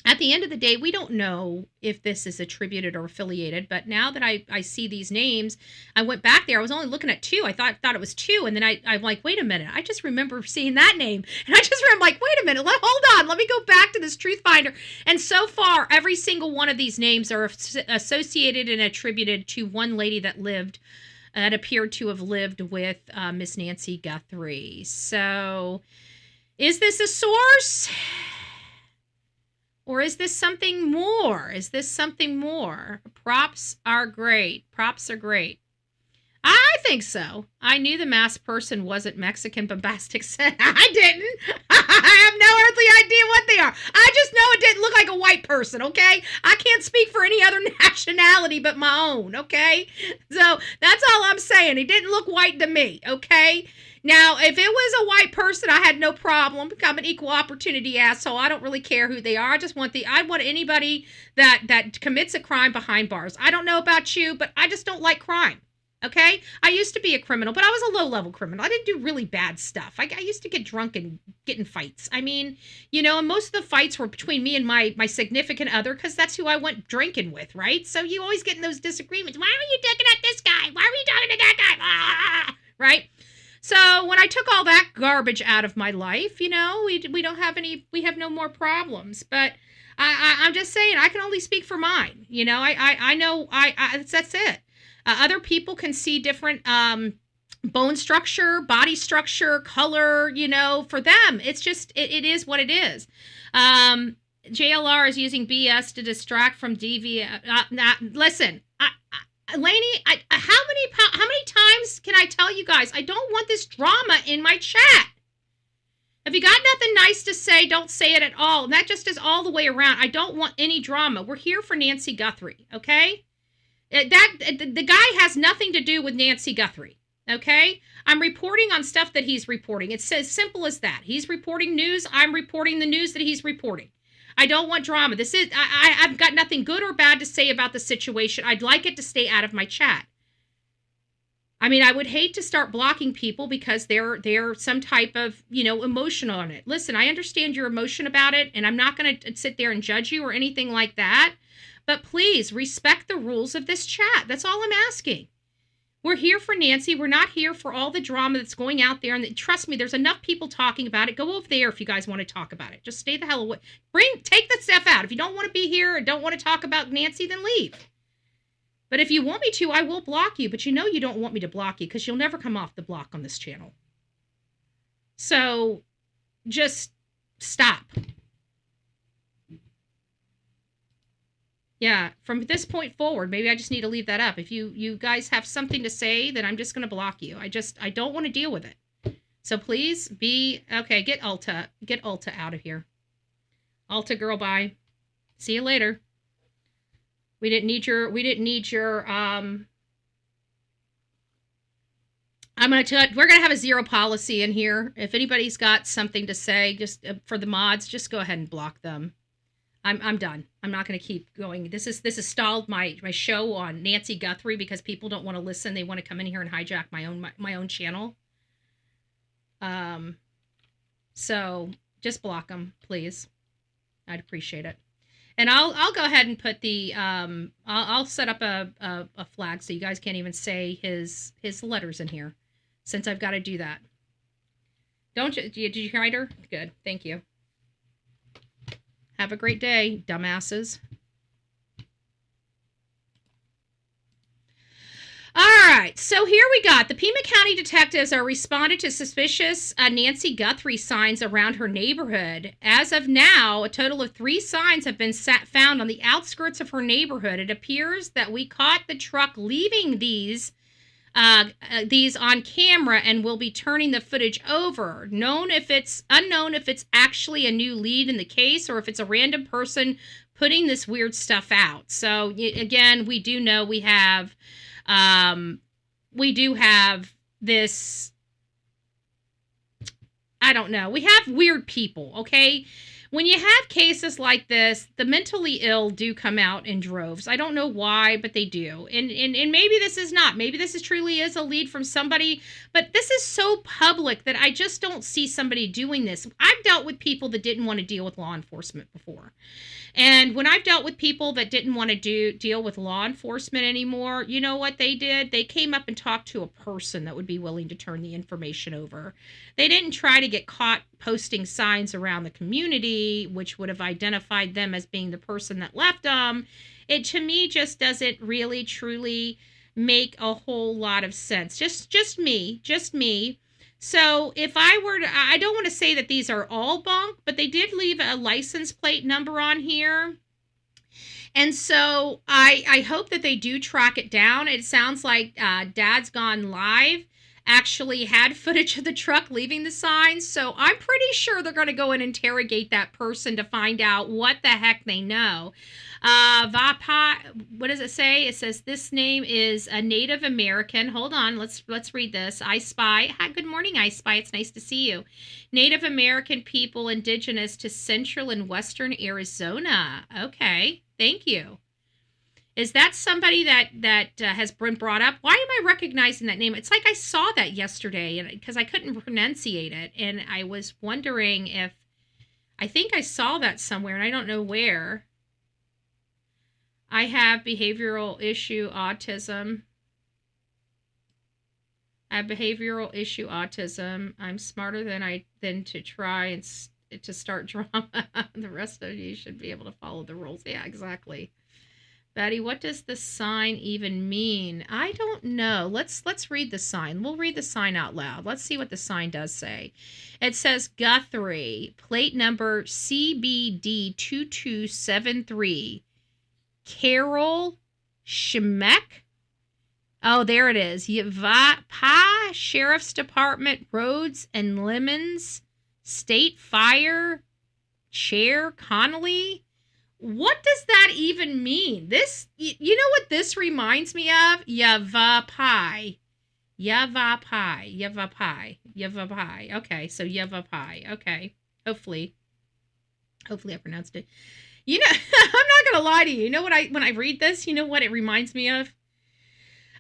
at the end of the day, we don't know if this is attributed or affiliated. But now that I see these names, I went back there. I was only looking at 2. I thought it was 2. And then I'm like, wait a minute. I just remember seeing that name. And I just remember like, wait a minute. Hold on. Let me go back to this Truth Finder. And so far, every single one of these names are associated and attributed to one lady that appeared to have lived with Miss Nancy Guthrie. So is this a source? Or is this something more? Props are great. I think so. I knew the masked person wasn't Mexican, bombastic said. I didn't. I have no earthly idea what they are. I just know it didn't look like a white person, okay? I can't speak for any other nationality but my own, okay? So that's all I'm saying. It didn't look white to me, okay? Now, if it was a white person, I had no problem. I'm an equal opportunity asshole. I don't really care who they are. I want anybody that commits a crime behind bars. I don't know about you, but I just don't like crime. Okay? I used to be a criminal, but I was a low-level criminal. I didn't do really bad stuff. I used to get drunk and get in fights. I mean, and most of the fights were between me and my significant other because that's who I went drinking with, right? So you always get in those disagreements. Why were you looking at this guy? Why were you talking to that guy? Ah! Right? So when I took all that garbage out of my life, we don't have we have no more problems. But I'm just saying, I can only speak for mine. I know that's it. Other people can see different bone structure, body structure, color, for them. It's just, it is what it is. JLR is using BS to distract from DV. Listen, Lainey, how many times can I tell you guys, I don't want this drama in my chat. If you got nothing nice to say, don't say it at all. And that just is all the way around. I don't want any drama. We're here for Nancy Guthrie, okay? The guy has nothing to do with Nancy Guthrie, okay? I'm reporting on stuff that he's reporting. It's as simple as that. He's reporting news. I'm reporting the news that he's reporting. I don't want drama. I've got nothing good or bad to say about the situation. I'd like it to stay out of my chat. I mean, I would hate to start blocking people because they're some type of, emotion on it. Listen, I understand your emotion about it, and I'm not going to sit there and judge you or anything like that. But please respect the rules of this chat. That's all I'm asking. We're here for Nancy. We're not here for all the drama that's going out there. And trust me, there's enough people talking about it. Go over there if you guys want to talk about it. Just stay the hell away. Take the stuff out. If you don't want to be here or don't want to talk about Nancy, then leave. But if you want me to, I will block you. But you don't want me to block you because you'll never come off the block on this channel. So just stop. Yeah, from this point forward, maybe I just need to leave that up. If you guys have something to say, then I'm just going to block you. I don't want to deal with it. So please get Ulta out of here. Alta girl, bye. See you later. We didn't need your we're gonna have a zero policy in here. If anybody's got something to say, just for the mods, just go ahead and block them. I'm done. I'm not gonna keep going. This has stalled my show on Nancy Guthrie because people don't want to listen. They want to come in here and hijack my own channel. So just block them, please. I'd appreciate it. And I'll go ahead and put the I'll set up a flag so you guys can't even say his letters in here, since I've got to do that. Did you hear her? Good, thank you. Have a great day, dumbasses. All right, so here we got the Pima County detectives are responded to suspicious Nancy Guthrie signs around her neighborhood. As of now, a total of 3 signs have been found on the outskirts of her neighborhood. It appears that we caught the truck leaving these on camera and will be turning the footage over. Unknown if it's actually a new lead in the case or if it's a random person putting this weird stuff out. So again, we do know we do have this, I don't know. We have weird people, okay? When you have cases like this, the mentally ill do come out in droves. I don't know why, but they do. And maybe this is not. Maybe this is truly is a lead from somebody, but this is so public that I just don't see somebody doing this. I've dealt with people that didn't want to deal with law enforcement before. And when I've dealt with people that didn't want to deal with law enforcement anymore, you know what they did? They came up and talked to a person that would be willing to turn the information over. They didn't try to get caught posting signs around the community, which would have identified them as being the person that left them. It, to me, just doesn't really, truly make a whole lot of sense. Just me. So if I don't want to say that these are all bunk, but they did leave a license plate number on here. And so I hope that they do track it down. It sounds like Dad's Gone Live actually had footage of the truck leaving the sign. So I'm pretty sure they're going to go and interrogate that person to find out what the heck they know. Vapa, what does it say? It says this name is a Native American. Hold on, let's read this. I Spy. Hi, good morning, I Spy. It's nice to see you. Native American people indigenous to central and western Arizona. Okay, thank you. Is that somebody that has been brought up? Why am I recognizing that name? It's like I saw that yesterday, and because I couldn't pronunciate it, and I was wondering if I think I saw that somewhere, and I don't know where. I have behavioral issue autism. I'm smarter than to try and to start drama. The rest of you should be able to follow the rules. Yeah, exactly. Betty, what does the sign even mean? I don't know. Let's read the sign. We'll read the sign out loud. Let's see what the sign does say. It says Guthrie, plate number CBD2273. Carol Shemek. Oh, there it is. Yavapai Sheriff's Department, Roads and Lemons, State Fire, Chair Connolly. What does that even mean? This, you know what this reminds me of? Yavapai. Okay, so Yavapai. Okay, hopefully I pronounced it. You know, I'm not gonna lie to you. You know what when I read this, you know what it reminds me of?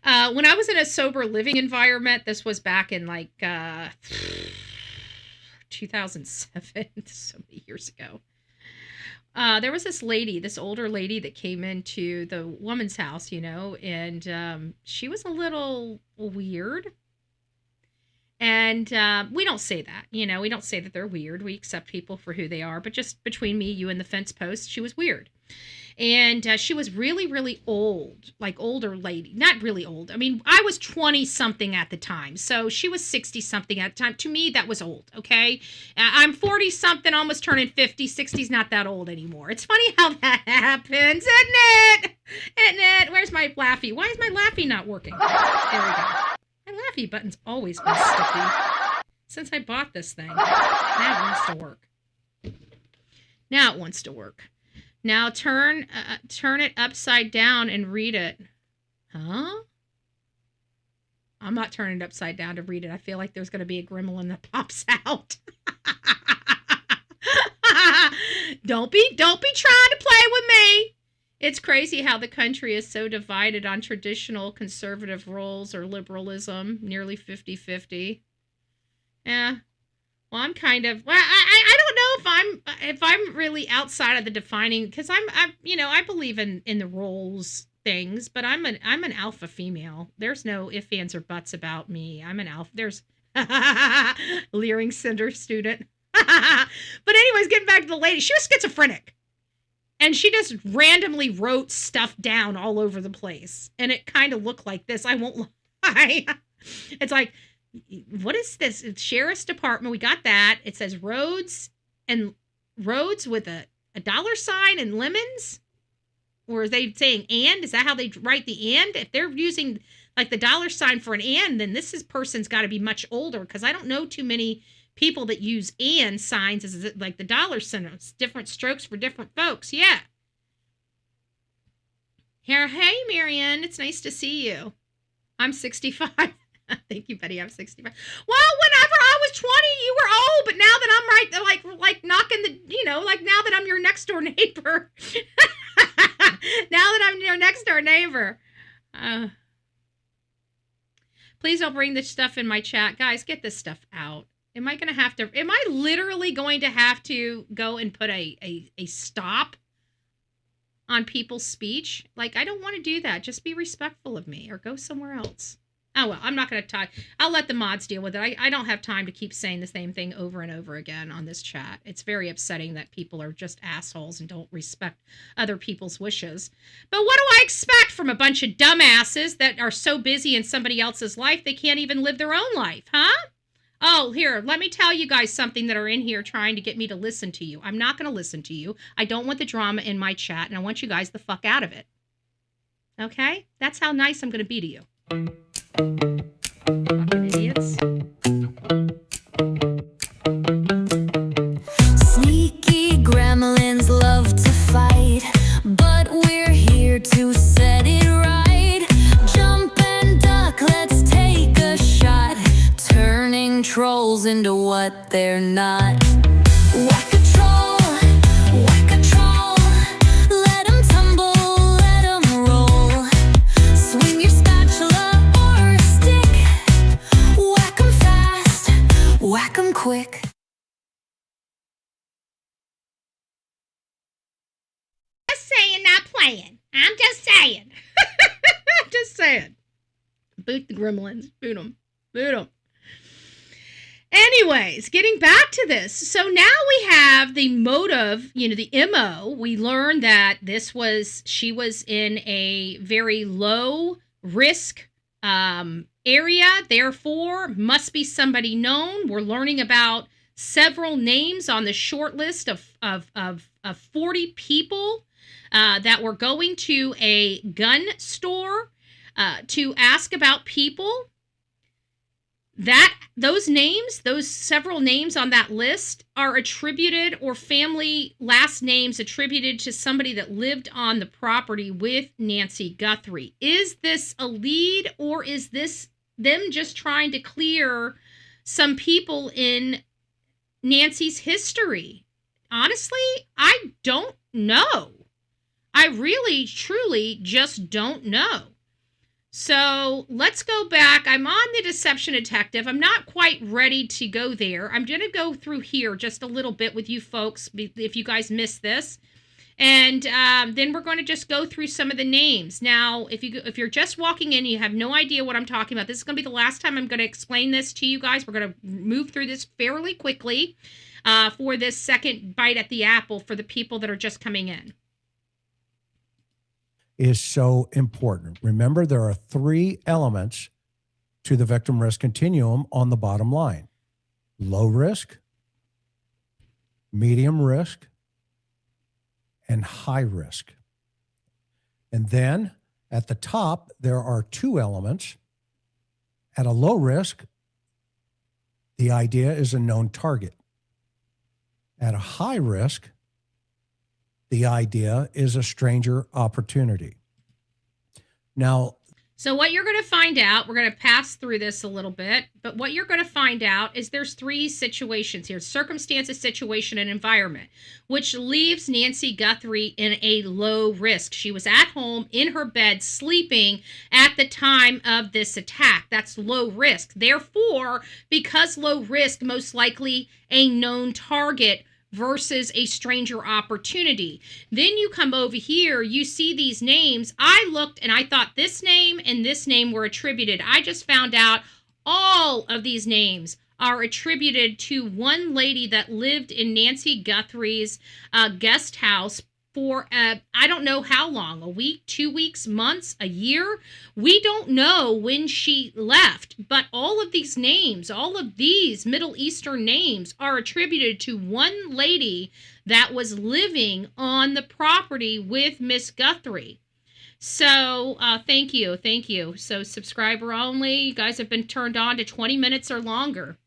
When I was in a sober living environment, this was back in like 2007, so many years ago. There was this older lady that came into the woman's house, you know, and she was a little weird. And we don't say that, you know, we don't say that they're weird. We accept people for who they are. But just between me, you, and the fence post, she was weird. And she was really, really old, like older lady. Not really old. I mean, I was 20-something at the time. So she was 60-something at the time. To me, that was old, okay? I'm 40-something, almost turning 50. 60's not that old anymore. It's funny how that happens, isn't it? Isn't it? Where's my Laffy? Why is my Laffy not working? There we go. My Laffy button's always been sticky since I bought this thing. Now it wants to work. Now it wants to work. Now turn it upside down and read it. Huh? I'm not turning it upside down to read it. I feel like there's going to be a gremlin that pops out. Don't be trying to play with me. It's crazy how the country is so divided on traditional conservative roles or liberalism, nearly 50-50. Yeah. Well, I'm kind of, well, I don't know if I'm really outside of the defining, because I believe in the roles things, but I'm an alpha female. There's no ifs, ands, or buts about me. I'm an alpha. There's leering cinder student. But anyways, getting back to the lady, she was schizophrenic. And she just randomly wrote stuff down all over the place. And it kind of looked like this. I won't lie. It's like, what is this? It's Sheriff's Department. We got that. It says roads with a dollar sign and lemons. Or are they saying and? Is that how they write the and? If they're using like the dollar sign for an and, then person's got to be much older, because I don't know too many people that use and signs as like the dollar sign. It's different strokes for different folks. Yeah. Here, hey, Marianne, it's nice to see you. I'm 65. Thank you, Betty. I'm 65. Well, whenever I was 20, you were old, but now that I'm right, like knocking like now that I'm your next door neighbor. Now that I'm your next door neighbor. Please don't bring this stuff in my chat. Guys, get this stuff out. Am I literally going to have to go and put a stop on people's speech? Like, I don't want to do that. Just be respectful of me or go somewhere else. Oh, well, I'm not going to talk. I'll let the mods deal with it. I don't have time to keep saying the same thing over and over again on this chat. It's very upsetting that people are just assholes and don't respect other people's wishes. But what do I expect from a bunch of dumbasses that are so busy in somebody else's life they can't even live their own life, huh? Oh, here, let me tell you guys something that are in here trying to get me to listen to you. I'm not going to listen to you. I don't want the drama in my chat, and I want you guys the fuck out of it. Okay? That's how nice I'm going to be to you. Fucking idiots. Sneaky gremlins love to fight, but we're here to set it right. Jump and duck, let's take a shot. Turning trolls into what they're not. Whack a troll, whack a troll. Let 'em tumble, let 'em roll. Swing your spatula or a stick. Whack 'em fast, whack 'em quick. Just saying, not playing. I'm just saying. I'm just saying. Boot the gremlins. Boot them. Boot them. Anyways, getting back to this. So now we have the motive, the MO. We learned that she was in a very low risk area, therefore must be somebody known. We're learning about several names on the short list of 40 people that were going to a gun store to ask about people. Those several names on that list are attributed, or family last names attributed to somebody that lived on the property with Nancy Guthrie. Is this a lead, or is this them just trying to clear some people in Nancy's history? Honestly, I don't know. I really, truly just don't know. So let's go back. I'm on the Deception Detective. I'm not quite ready to go there. I'm going to go through here just a little bit with you folks if you guys missed this. And then we're going to just go through some of the names. Now, if you're just walking in and you have no idea what I'm talking about, this is going to be the last time I'm going to explain this to you guys. We're going to move through this fairly quickly for this second bite at the apple for the people that are just coming in. Is so important. Remember, there are 3 elements to the victim risk continuum on the bottom line: low risk, medium risk, and high risk. And then at the top, there are 2 elements. At a low risk, the idea is a known target. At a high risk, The idea is a stranger opportunity. Now, So what you're going to find out, we're going to pass through this a little bit, but what you're going to find out is there's three situations here: circumstances, situation, and environment, which leaves Nancy Guthrie in a low risk. She was at home in her bed sleeping at the time of this attack. That's low risk. Therefore, because low risk, most likely a known target versus a stranger opportunity. Then you come over here, you see these names. I looked and I thought this name and this name were attributed. I just found out all of these names are attributed to one lady that lived in Nancy Guthrie's guest house for I don't know how long, a week, 2 weeks, months, a year. We don't know when she left, but all of these names, all of these Middle Eastern names are attributed to one lady that was living on the property with Miss Guthrie. So thank you. So subscriber only, you guys have been turned on to 20 minutes or longer.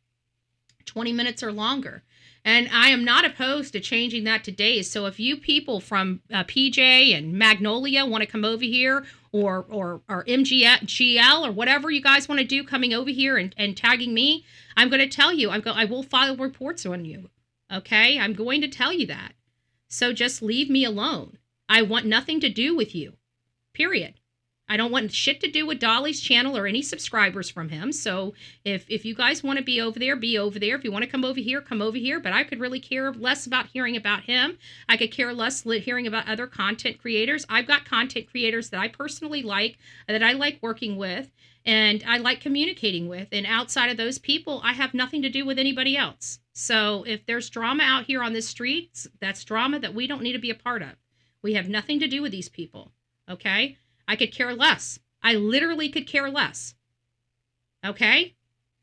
20 minutes or longer. And I am not opposed to changing that to days. So if you people from PJ and Magnolia want to come over here, or MGL or whatever you guys want to do, coming over here and tagging me, I'm going to tell you, I will file reports on you. Okay? I'm going to tell you that. So just leave me alone. I want nothing to do with you. Period. I don't want shit to do with Dolly's channel or any subscribers from him. So if you guys want to be over there, be over there. If you want to come over here, come over here. But I could really care less about hearing about him. I could care less hearing about other content creators. I've got content creators that I personally like, that I like working with, and I like communicating with. And outside of those people, I have nothing to do with anybody else. So if there's drama out here on the streets, that's drama that we don't need to be a part of. We have nothing to do with these people. Okay? I could care less. I literally could care less. Okay?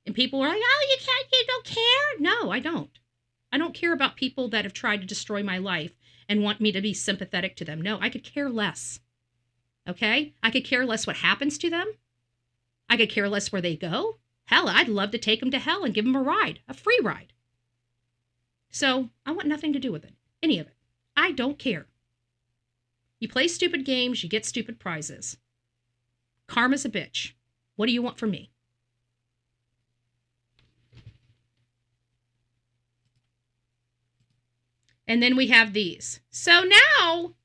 And people are like, oh, you don't care? No, I don't. I don't care about people that have tried to destroy my life and want me to be sympathetic to them. No, I could care less. Okay? I could care less what happens to them. I could care less where they go. Hell, I'd love to take them to hell and give them a ride, a free ride. So I want nothing to do with it, any of it. I don't care. You play stupid games, you get stupid prizes. Karma's a bitch. What do you want from me? And then we have these. So now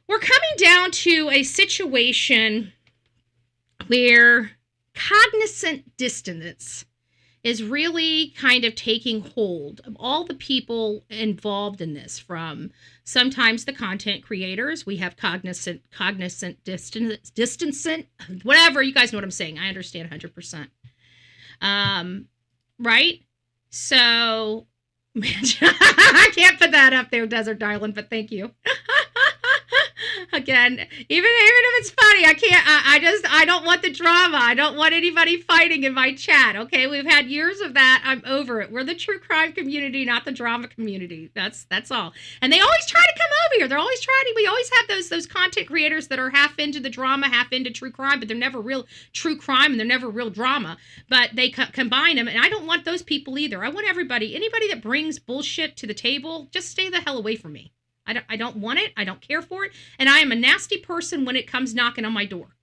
we're coming down to a situation where cognizant dissonance is really kind of taking hold of all the people involved in this, from sometimes the content creators. We have cognizant distancing, whatever, you guys know what I'm saying. I understand 100%. Right? So, I can't put that up there, Desert Darling, but thank you. Again, even if it's funny, I don't want the drama. I don't want anybody fighting in my chat. Okay, we've had years of that. I'm over it. We're the true crime community, not the drama community. That's all. And they always try to come over here. They're always trying to. We always have those content creators that are half into the drama, half into true crime, but they're never real true crime and they're never real drama. But they combine them, and I don't want those people either. I want everybody, anybody that brings bullshit to the table, just stay the hell away from me. I don't want it. I don't care for it. And I am a nasty person when it comes knocking on my door.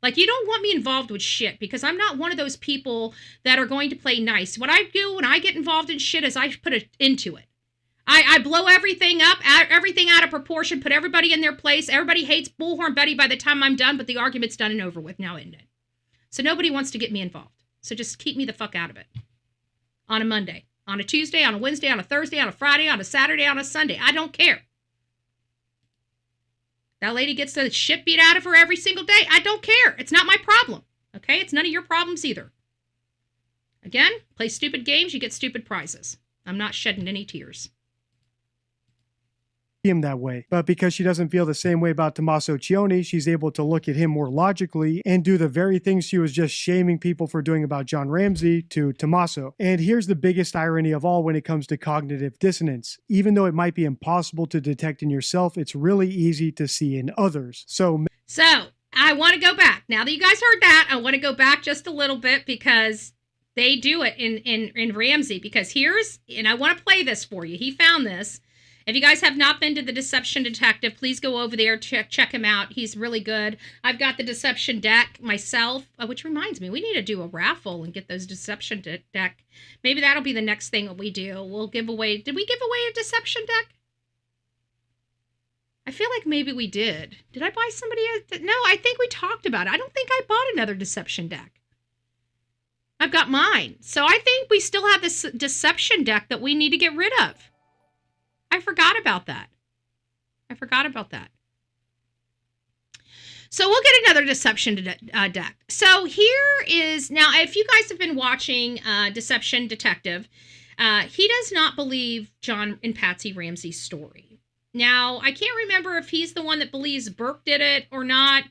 Like, you don't want me involved with shit, because I'm not one of those people that are going to play nice. What I do when I get involved in shit is I put it into it. I blow everything up, everything out of proportion, put everybody in their place. Everybody hates Bullhorn Betty by the time I'm done, but the argument's done and over with. Now ended. So nobody wants to get me involved. So just keep me the fuck out of it. On a Monday, on a Tuesday, on a Wednesday, on a Thursday, on a Friday, on a Saturday, on a Sunday. I don't care. That lady gets the shit beat out of her every single day. I don't care. It's not my problem. Okay? It's none of your problems either. Again, play stupid games, you get stupid prizes. I'm not shedding any tears. Him that way, but because she doesn't feel the same way about Tommaso Cioni, she's able to look at him more logically and do the very things she was just shaming people for doing about John Ramsey to Tommaso. And here's the biggest irony of all when it comes to cognitive dissonance: even though it might be impossible to detect in yourself, it's really easy to see in others. So I want to go back. Now that you guys heard that, I want to go back just a little bit, because they do it in Ramsey. Because and I want to play this for you. He found this. If you guys have not been to the Deception Detective, please go over there, check him out. He's really good. I've got the Deception deck myself, which reminds me, we need to do a raffle and get those Deception deck. Maybe that'll be the next thing that we do. We'll give away, did we give away a Deception deck? I feel like maybe we did. Did I buy somebody no, I think we talked about it. I don't think I bought another Deception deck. I've got mine. So I think we still have this Deception deck that we need to get rid of. I forgot about that. So we'll get another Deception deck. So here is, now if you guys have been watching Deception Detective, he does not believe John and Patsy Ramsey's story. Now, I can't remember if he's the one that believes Burke did it or not.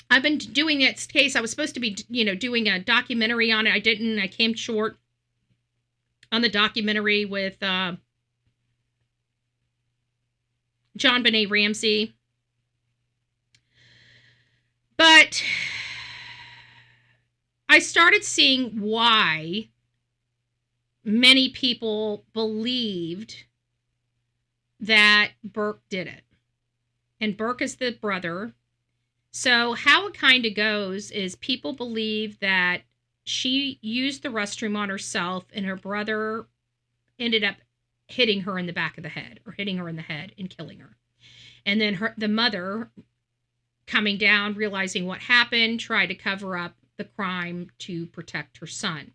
I've been doing this case. I was supposed to be, doing a documentary on it. I didn't. I came short on the documentary with John Benet Ramsey. But I started seeing why many people believed that Burke did it. And Burke is the brother. So how it kind of goes is people believe that she used the restroom on herself and her brother ended up hitting her in the back of the head, or hitting her in the head and killing her. And then the mother, coming down, realizing what happened, tried to cover up the crime to protect her son.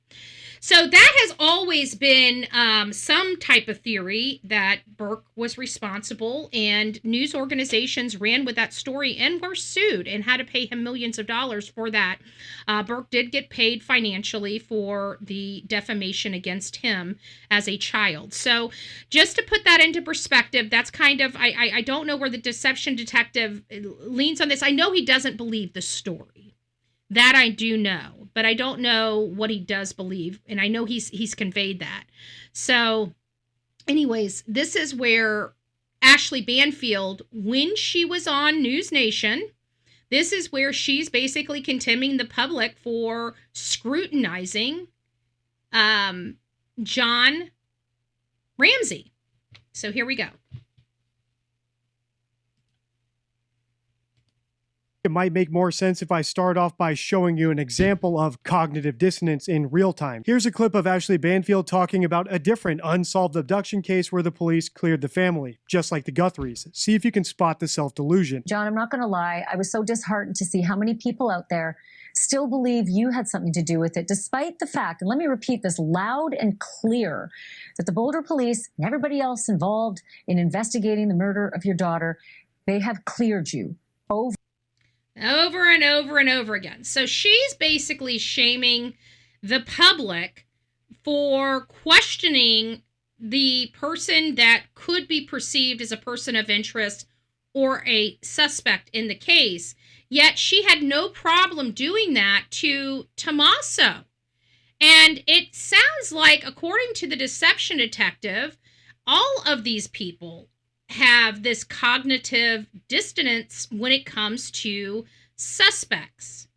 So that has always been some type of theory that Burke was responsible, and news organizations ran with that story and were sued and had to pay him millions of dollars for that. Burke did get paid financially for the defamation against him as a child. So just to put that into perspective, that's kind of, I don't know where the Deception Detective leans on this. I know he doesn't believe the story. That I do know, but I don't know what he does believe, and I know he's conveyed that. So, anyways, this is where Ashley Banfield, when she was on News Nation, this is where she's basically condemning the public for scrutinizing John Ramsey. So here we go. It might make more sense if I start off by showing you an example of cognitive dissonance in real time. Here's a clip of Ashley Banfield talking about a different unsolved abduction case where the police cleared the family, just like the Guthries. See if you can spot the self-delusion. John, I'm not going to lie. I was so disheartened to see how many people out there still believe you had something to do with it, despite the fact, and let me repeat this loud and clear, that the Boulder police and everybody else involved in investigating the murder of your daughter, they have cleared you over and over and over again. So she's basically shaming the public for questioning the person that could be perceived as a person of interest or a suspect in the case. Yet she had no problem doing that to Tommaso. And it sounds like, according to the Deception Detective, all of these people have this cognitive dissonance when it comes to suspects.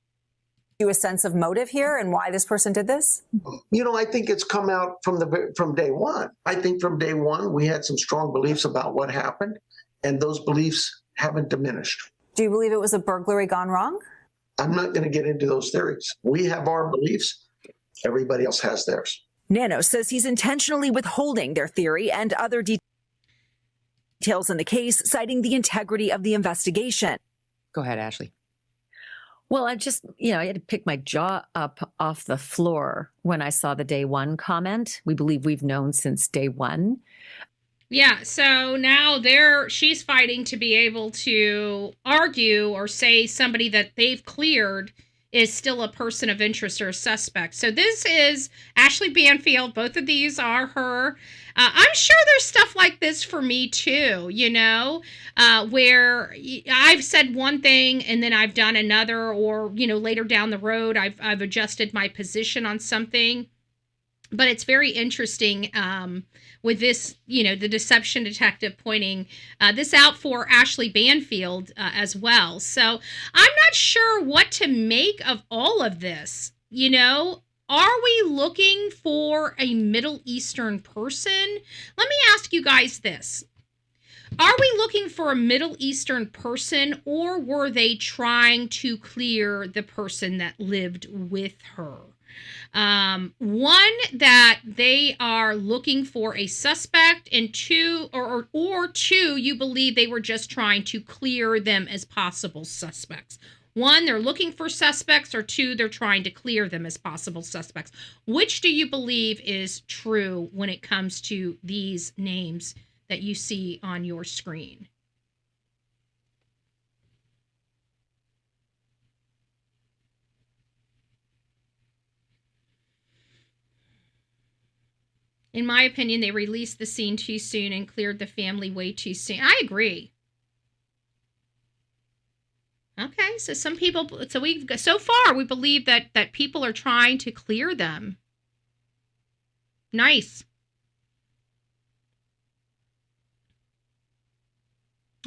You a sense of motive here and why this person did this? I think it's come out from day one. I think from day one we had some strong beliefs about what happened, and those beliefs haven't diminished. Do you believe it was a burglary gone wrong? I'm not going to get into those theories. We have our beliefs. Everybody else has theirs. Nano says he's intentionally withholding their theory and other details in the case, citing the integrity of the investigation. Go ahead, Ashley. Well, I just, I had to pick my jaw up off the floor when I saw the day one comment. We believe we've known since day one. Yeah, so now she's fighting to be able to argue or say somebody that they've cleared is still a person of interest or a suspect. So this is Ashley Banfield. Both of these are her. I'm sure there's stuff like this for me too, where I've said one thing and then I've done another, or, later down the road, I've adjusted my position on something. But it's very interesting with this, the Deception Detective pointing this out for Ashley Banfield as well. So I'm not sure what to make of all of this. Are we looking for a Middle Eastern person? Let me ask you guys this. Are we looking for a Middle Eastern person, or were they trying to clear the person that lived with her? One, that they are looking for a suspect, and two, or two, you believe they were just trying to clear them as possible suspects. One, they're looking for suspects, or two, they're trying to clear them as possible suspects. Which do you believe is true when it comes to these names that you see on your screen? In my opinion, they released the scene too soon and cleared the family way too soon. I agree. Okay, so some people, so far we believe that people are trying to clear them. Nice.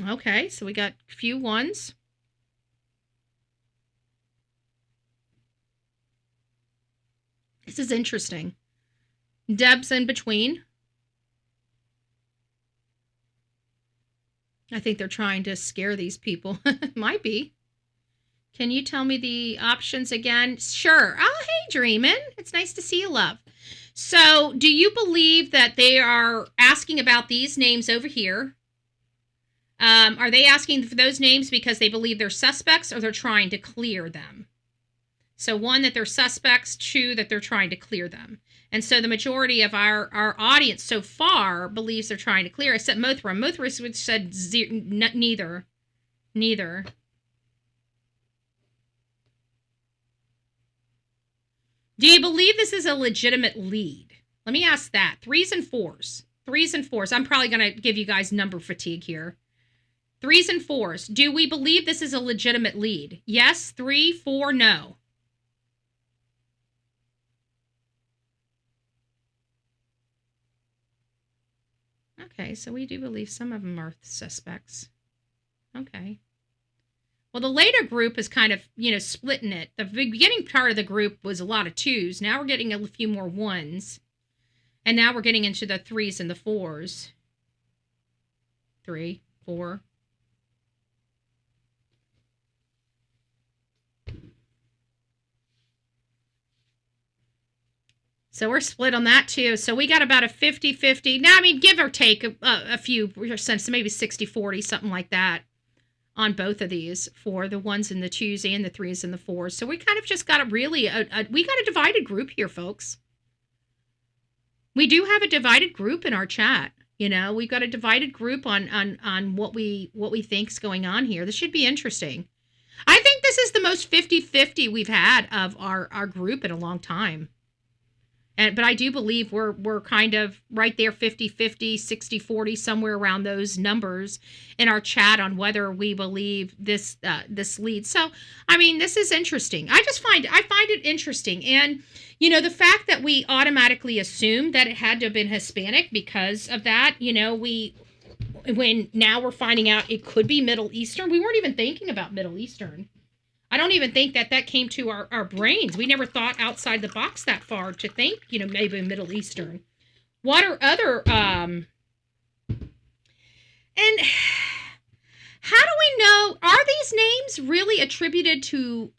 Okay, so we got a few ones. This is interesting. Deb's in between. I think they're trying to scare these people. Might be. Can you tell me the options again? Sure. Oh, hey, Dreamin'. It's nice to see you, love. So, do you believe that they are asking about these names over here? Are they asking for those names because they believe they're suspects, or they're trying to clear them? So, one, that they're suspects. Two, that they're trying to clear them. And so the majority of our audience so far believes they're trying to clear, except Mothra. Mothra said neither. Neither. Do you believe this is a legitimate lead? Let me ask that. 3s and 4s. 3s and 4s. I'm probably going to give you guys number fatigue here. 3s and 4s. Do we believe this is a legitimate lead? Yes, 3, 4, no. Okay, so we do believe some of them are suspects. Okay. Well, the later group is kind of, splitting it. The beginning part of the group was a lot of 2s. Now we're getting a few more 1s. And now we're getting into the 3s and the 4s. 3, 4. So we're split on that too. So we got about a 50-50. Now, I mean, give or take a few percent, so maybe 60-40, something like that on both of these for the 1s and the 2s and the 3s and the 4s. So we kind of just got we got a divided group here, folks. We do have a divided group in our chat. We've got a divided group on what we think's going on here. This should be interesting. I think this is the most 50-50 we've had of our group in a long time. But I do believe we're kind of right there, 50-50, 60-40, somewhere around those numbers in our chat on whether we believe this lead. So, I mean, this is interesting. I find it interesting. And, the fact that we automatically assumed that it had to have been Hispanic because of that, when now we're finding out it could be Middle Eastern. We weren't even thinking about Middle Eastern. I don't even think that came to our brains. We never thought outside the box that far to think, maybe Middle Eastern. What are other, and how do we know, are these names really attributed to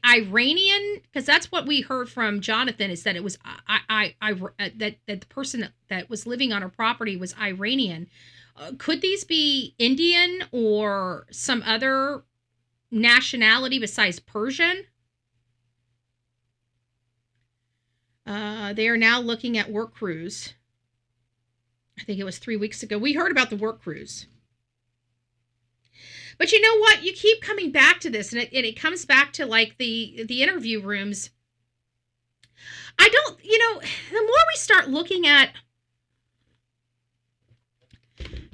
Iranian? Because that's what we heard from Jonathan, is that it was, that the person that was living on her property was Iranian. Could these be Indian or some other nationality besides Persian? They are now looking at work crews. I think it was 3 weeks ago. We heard about the work crews. But you know what? You keep coming back to this, and it comes back to like the interview rooms. I don't, the more we start looking at,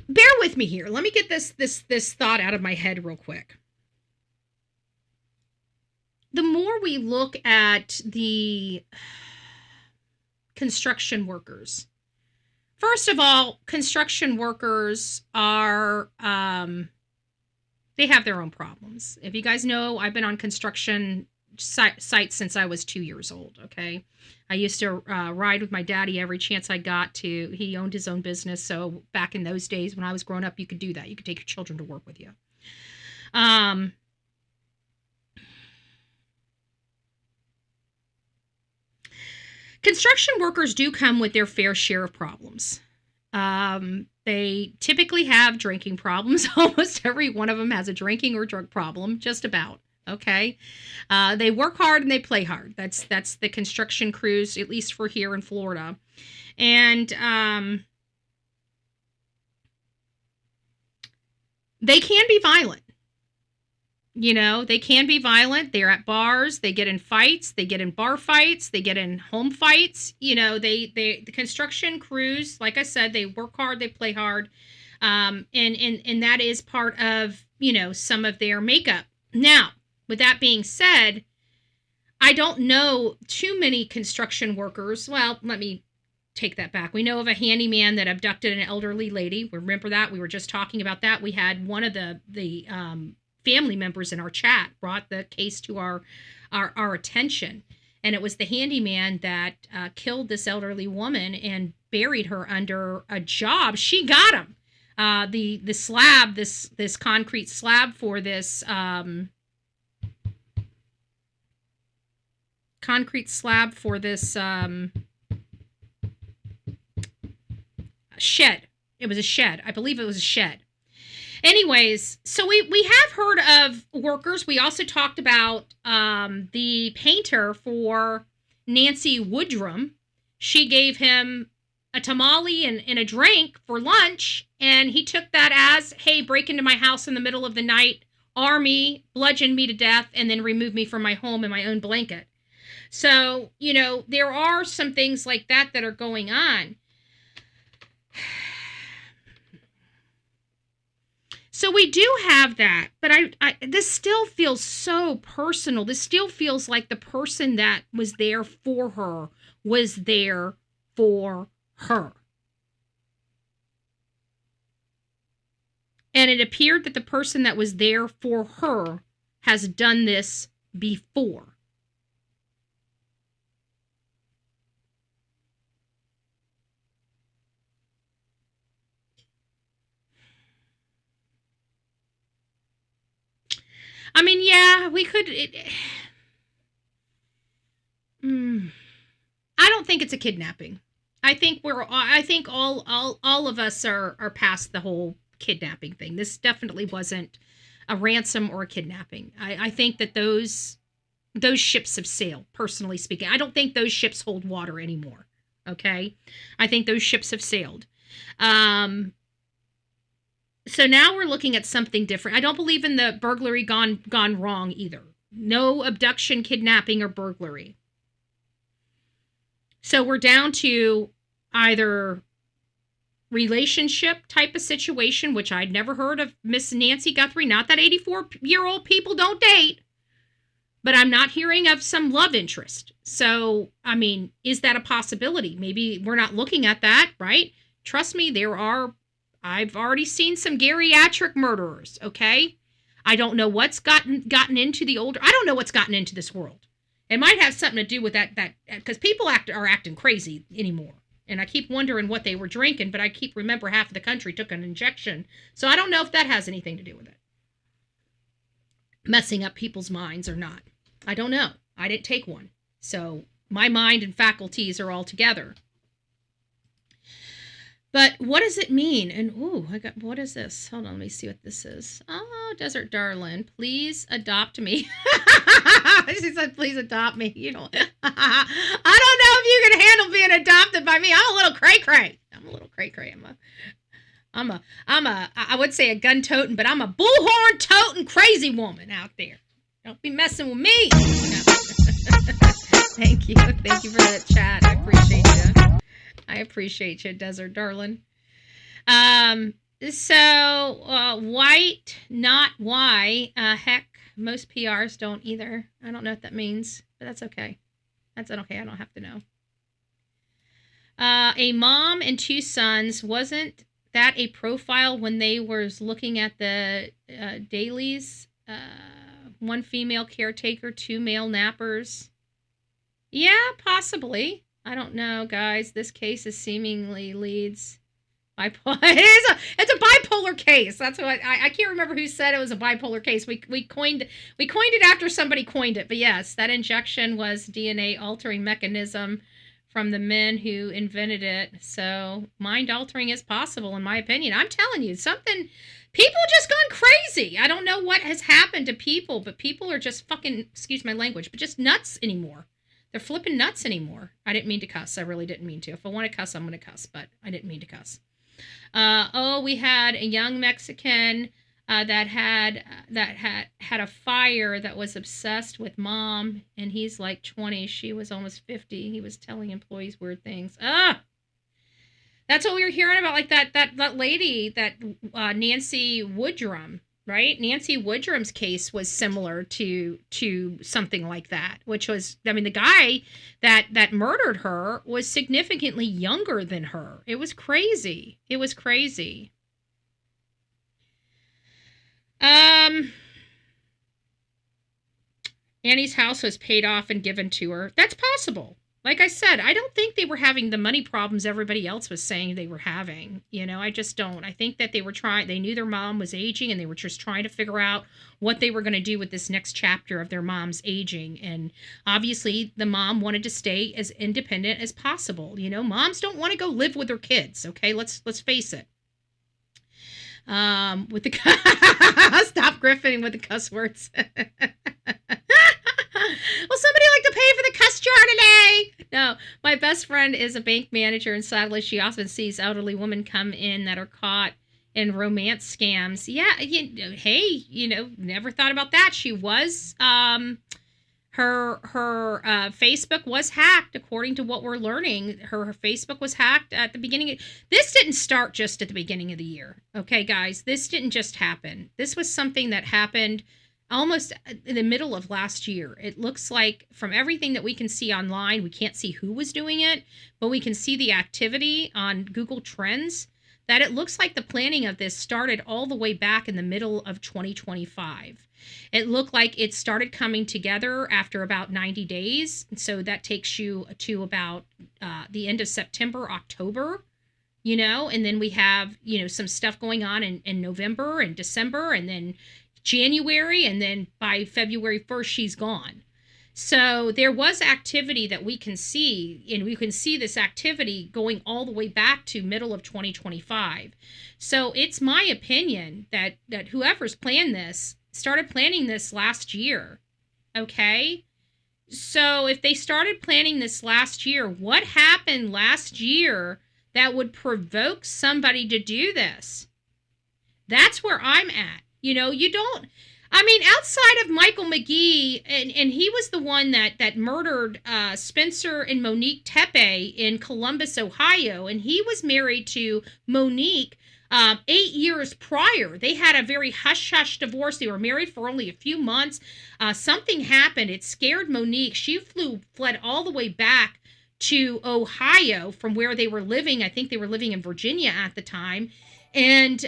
bear with me here. Let me get this thought out of my head real quick. The more we look at the construction workers, first of all, construction workers are, they have their own problems. If you guys know, I've been on construction sight since I was 2 years old. Okay. I used to ride with my daddy every chance I got to. He owned his own business. So back in those days when I was growing up, you could do that. You could take your children to work with you. Construction workers do come with their fair share of problems. They typically have drinking problems. Almost every one of them has a drinking or drug problem, just about. Okay. They work hard and they play hard. That's the construction crews, at least for here in Florida. And they can be violent. You know, they can be violent. They're at bars. They get in fights. They get in bar fights. They get in home fights. You know, the construction crews, like I said, they work hard. They play hard. And that is part of, you know, some of their makeup. Now, with that being said, I don't know too many construction workers. Well, let me take that back. We know of a handyman that abducted an elderly lady. Remember that? We were just talking about that. We had one of the family members in our chat brought the case to our attention, and it was the handyman that killed this elderly woman and buried her under a job. She got him the slab, this concrete slab for this shed. It was a shed. I believe it was a shed. Anyways, so we have heard of workers. We also talked about the painter for Nancy Woodrum. She gave him a tamale and a drink for lunch, and he took that as, hey, break into my house in the middle of the night, arm me, bludgeon me to death, and then remove me from my home in my own blanket. So, you know, there are some things like that that are going on. So we do have that, but I this still feels so personal. This still feels like the person that was there for her was there for her. And it appeared that the person that was there for her has done this before. I mean, yeah, we could. I don't think it's a kidnapping. I think all of us are past the whole kidnapping thing. This definitely wasn't a ransom or a kidnapping. I think that those ships have sailed. Personally speaking, I don't think those ships hold water anymore. Okay, I think those ships have sailed. So now we're looking at something different. I don't believe in the burglary gone wrong either. No abduction, kidnapping, or burglary. So we're down to either relationship type of situation, which I'd never heard of Miss Nancy Guthrie. Not that 84-year-old people don't date, but I'm not hearing of some love interest. So, I mean, is that a possibility? Maybe we're not looking at that, right? Trust me, I've already seen some geriatric murderers, okay? I don't know what's gotten into the older. I don't know what's gotten into this world. It might have something to do with that because people are acting crazy anymore. And I keep wondering what they were drinking, but I keep remember half of the country took an injection. So I don't know if that has anything to do with it. Messing up people's minds or not. I don't know. I didn't take one. So my mind and faculties are all together. But what does it mean? And, what is this? Hold on, let me see what this is. Oh, Desert Darling, please adopt me. She said, please adopt me. You know, I don't know if you can handle being adopted by me. I'm a little cray-cray. I would say a gun-toting, but I'm a bullhorn-toting crazy woman out there. Don't be messing with me. Thank you. Thank you for that chat. I appreciate you. I appreciate you, Desert Darling. White, not why. Heck, most PRs don't either. I don't know what that means, but that's okay. That's okay. I don't have to know. A mom and two sons. Wasn't that a profile when they were looking at the dailies? one female caretaker, 2 male nappers. Yeah, possibly. I don't know, guys. This case is seemingly leads. It's a bipolar case. That's what I can't remember who said it was a bipolar case. We coined it after somebody coined it. But yes, that injection was DNA altering mechanism from the men who invented it. So mind altering is possible, in my opinion. I'm telling you, people just gone crazy. I don't know what has happened to people, but people are just fucking, excuse my language, but just nuts anymore. They're flipping nuts anymore. I didn't mean to cuss. I really didn't mean to. If I want to cuss, I'm going to cuss, but I didn't mean to cuss. We had a young Mexican that had a fire that was obsessed with mom, and he's like 20. She was almost 50. He was telling employees weird things. That's what we were hearing about, like that lady, that Nancy Woodrum, right? Nancy Woodrum's case was similar to something like that, which was, I mean, the guy that murdered her was significantly younger than her. It was crazy. It was crazy. Annie's house was paid off and given to her. That's possible. Like I said, I don't think they were having the money problems everybody else was saying they were having. You know, I just don't. I think that they knew their mom was aging, and they were just trying to figure out what they were going to do with this next chapter of their mom's aging. And obviously the mom wanted to stay as independent as possible. You know, moms don't want to go live with their kids. Okay, let's face it. With the stop grifting with the cuss words. Will somebody like to pay for the cuss jar today? No, my best friend is a bank manager, and sadly she often sees elderly women come in that are caught in romance scams. Yeah, never thought about that. She was, her Facebook was hacked, according to what we're learning. Her Facebook was hacked at the beginning. This didn't start just at the beginning of the year. Okay, guys, this didn't just happen. This was something that happened almost in the middle of last year. It looks like, from everything that we can see online, we can't see who was doing it, but we can see the activity on Google Trends, that it looks like the planning of this started all the way back in the middle of 2025. It looked like it started coming together after about 90 days. So that takes you to about the end of September, October, and then we have, some stuff going on in November and December, and then January, and then by February 1st, she's gone. So there was activity that we can see, and we can see this activity going all the way back to middle of 2025. So it's my opinion that whoever's planned this started planning this last year. Okay? So if they started planning this last year, what happened last year that would provoke somebody to do this? That's where I'm at. Outside of Michael McGee, and he was the one that murdered Spencer and Monique Tepe in Columbus, Ohio, and he was married to Monique 8 years prior. They had a very hush-hush divorce. They were married for only a few months. Something happened. It scared Monique. She fled all the way back to Ohio from where they were living. I think they were living in Virginia at the time. And,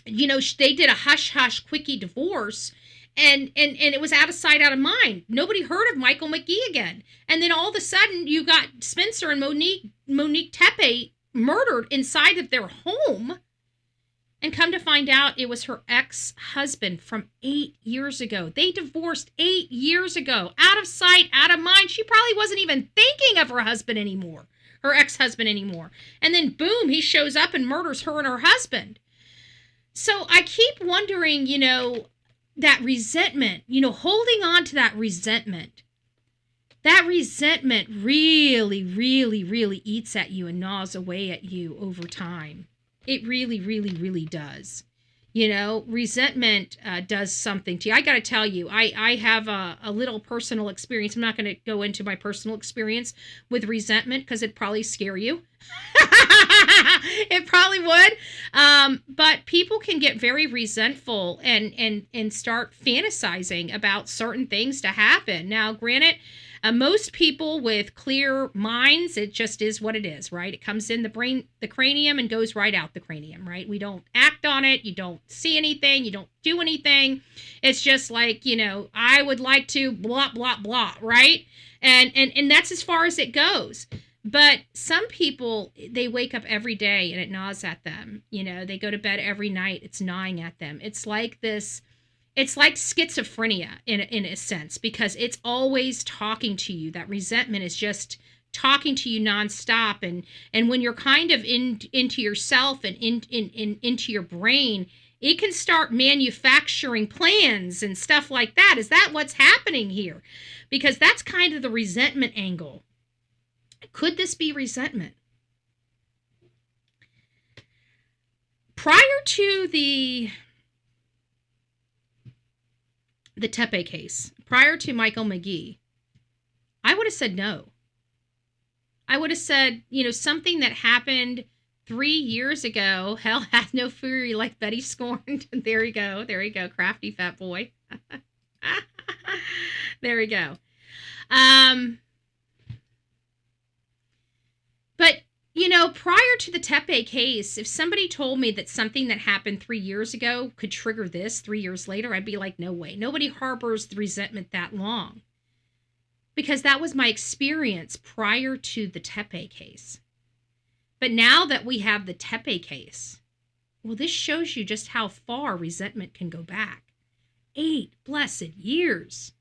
they did a hush-hush quickie divorce, and it was out of sight, out of mind. Nobody heard of Michael McGee again. And then all of a sudden, you got Spencer and Monique Tepe murdered inside of their home. And come to find out, it was her ex-husband from 8 years ago. They divorced 8 years ago. Out of sight, out of mind. She probably wasn't even thinking of her husband anymore, her ex-husband anymore. And then, boom, he shows up and murders her and her husband. So I keep wondering, that resentment, holding on to that resentment really, really, really eats at you and gnaws away at you over time. It really, really, really does. Resentment does something to you. I got to tell you, I have a little personal experience. I'm not going to go into my personal experience with resentment because it'd probably scare you. It probably would. But people can get very resentful and start fantasizing about certain things to happen. Now, granted, Most people with clear minds, it just is what it is, right? It comes in the brain, the cranium, and goes right out the cranium, right? We don't act on it. You don't see anything. You don't do anything. It's just like, you know, I would like to blah, blah, blah, right? And that's as far as it goes. But some people, they wake up every day and it gnaws at them. You know, they go to bed every night. It's gnawing at them. It's like this. It's like schizophrenia in a sense, because it's always talking to you. That resentment is just talking to you nonstop. And when you're kind of into yourself and into your brain, it can start manufacturing plans and stuff like that. Is that what's happening here? Because that's kind of the resentment angle. Could this be resentment? Prior to the Tepe case, prior to Michael McGee, I would have said no. I would have said, you know, something that happened 3 years ago. Hell hath no fury like Betty scorned. There you go. There you go. Crafty fat boy. There we go. But, you know, prior to the Tepe case, if somebody told me that something that happened 3 years ago could trigger this 3 years later, I'd be like, no way. Nobody harbors the resentment that long. Because that was my experience prior to the Tepe case. But now that we have the Tepe case, well, this shows you just how far resentment can go back. 8 blessed years.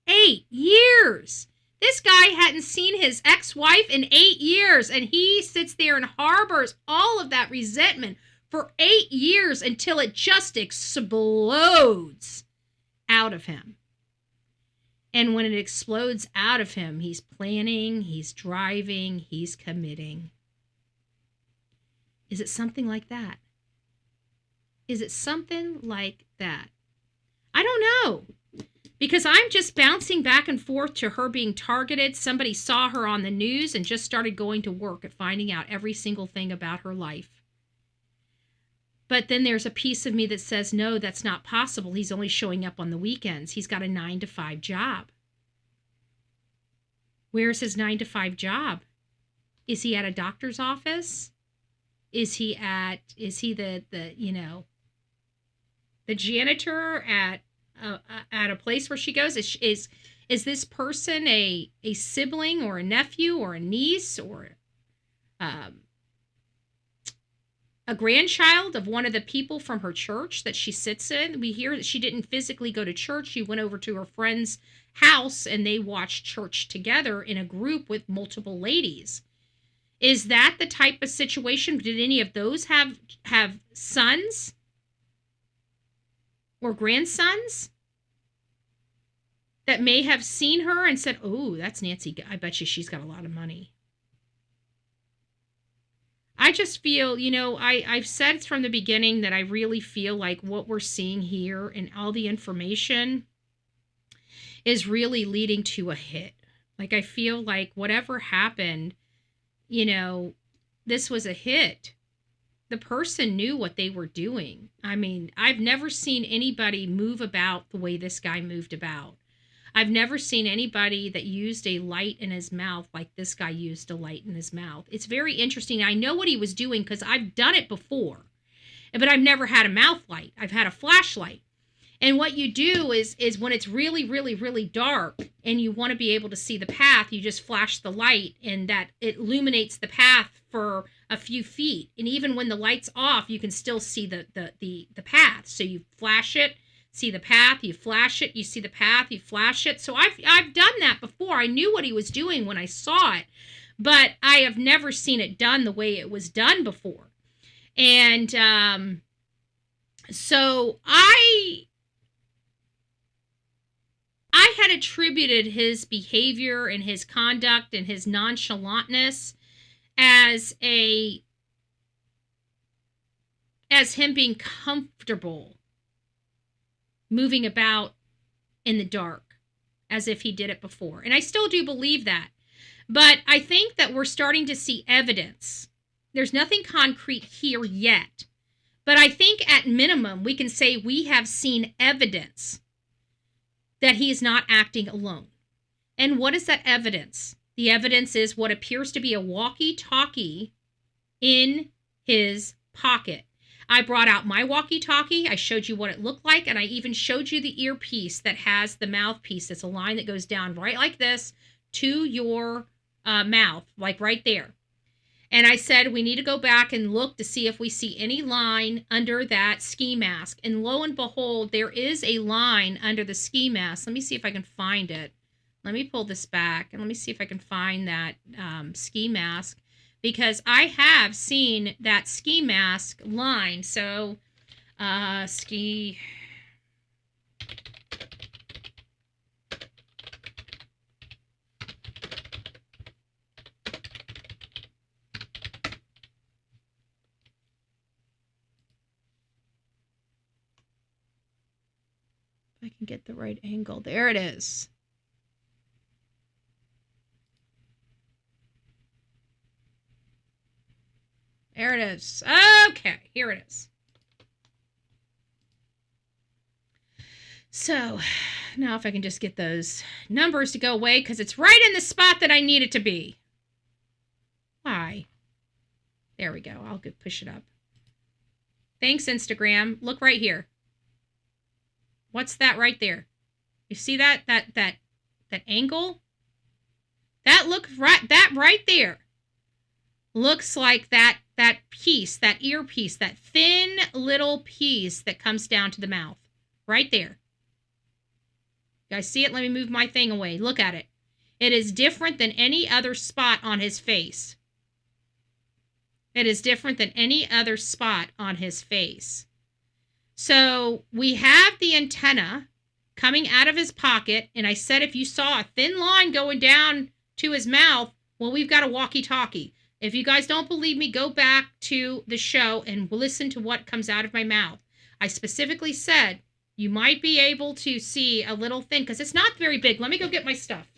8 years. This guy hadn't seen his ex-wife in 8 years, and he sits there and harbors all of that resentment for 8 years until it just explodes out of him. And when it explodes out of him, he's planning, he's driving, he's committing. Is it something like that? Is it something like that? I don't know. Because I'm just bouncing back and forth to her being targeted. Somebody saw her on the news and just started going to work at finding out every single thing about her life. But then there's a piece of me that says, no, that's not possible. He's only showing up on the weekends. He got a 9-to-5 job. Where's his 9-to-5 job? Is he at a doctor's office? Is he the janitor at a place where she goes? Is this person a sibling or a nephew or a niece or a grandchild of one of the people from her church that she sits in? We hear that she didn't physically go to church. She went over to her friend's house and they watched church together in a group with multiple ladies. Is that the type of situation? Did any of those have sons or grandsons that may have seen her and said, oh, that's Nancy. I bet you she's got a lot of money. I just feel, you know, I've said from the beginning that I really feel like what we're seeing here and all the information is really leading to a hit. Like, I feel like whatever happened, you know, this was a hit. The person knew what they were doing. I mean, I've never seen anybody move about the way this guy moved about. I've never seen anybody that used a light in his mouth like this guy used a light in his mouth. It's very interesting. I know what he was doing because I've done it before, but I've never had a mouth light. I've had a flashlight. And what you do is when it's really, really, really dark and you want to be able to see the path, you just flash the light and that it illuminates the path for a few feet. And even when the light's off, you can still see the path. So you flash it, see the path, you flash it, you see the path, you flash it. So I've done that before. I knew what he was doing when I saw it, but I have never seen it done the way it was done before. And so I had attributed his behavior and his conduct and his nonchalantness as him being comfortable moving about in the dark as if he did it before. And I still do believe that. But I think that we're starting to see evidence. There's nothing concrete here yet. But I think at minimum, we can say we have seen evidence that he is not acting alone. And what is that evidence? The evidence is what appears to be a walkie-talkie in his pocket. I brought out my walkie-talkie. I showed you what it looked like, and I even showed you the earpiece that has the mouthpiece. It's a line that goes down right like this to your mouth, like right there. And I said, we need to go back and look to see if we see any line under that ski mask. And lo and behold, there is a line under the ski mask. Let me see if I can find it. Let me pull this back and let me see if I can find that ski mask, because I have seen that ski mask line. So, ski... I can get the right angle. There it is. There it is. Okay, here it is. So now if I can just get those numbers to go away, because it's right in the spot that I need it to be. Why? There we go. I'll push it up. Thanks, Instagram. Look right here. What's that right there? You see that angle? That right there looks like that piece, that earpiece, that thin little piece that comes down to the mouth. Right there. You guys see it? Let me move my thing away. Look at it. It is different than any other spot on his face. It is different than any other spot on his face. So we have the antenna coming out of his pocket, and I said if you saw a thin line going down to his mouth, well, we've got a walkie-talkie. If you guys don't believe me, go back to the show and listen to what comes out of my mouth. I specifically said you might be able to see a little thin, because it's not very big. Let me go get my stuff.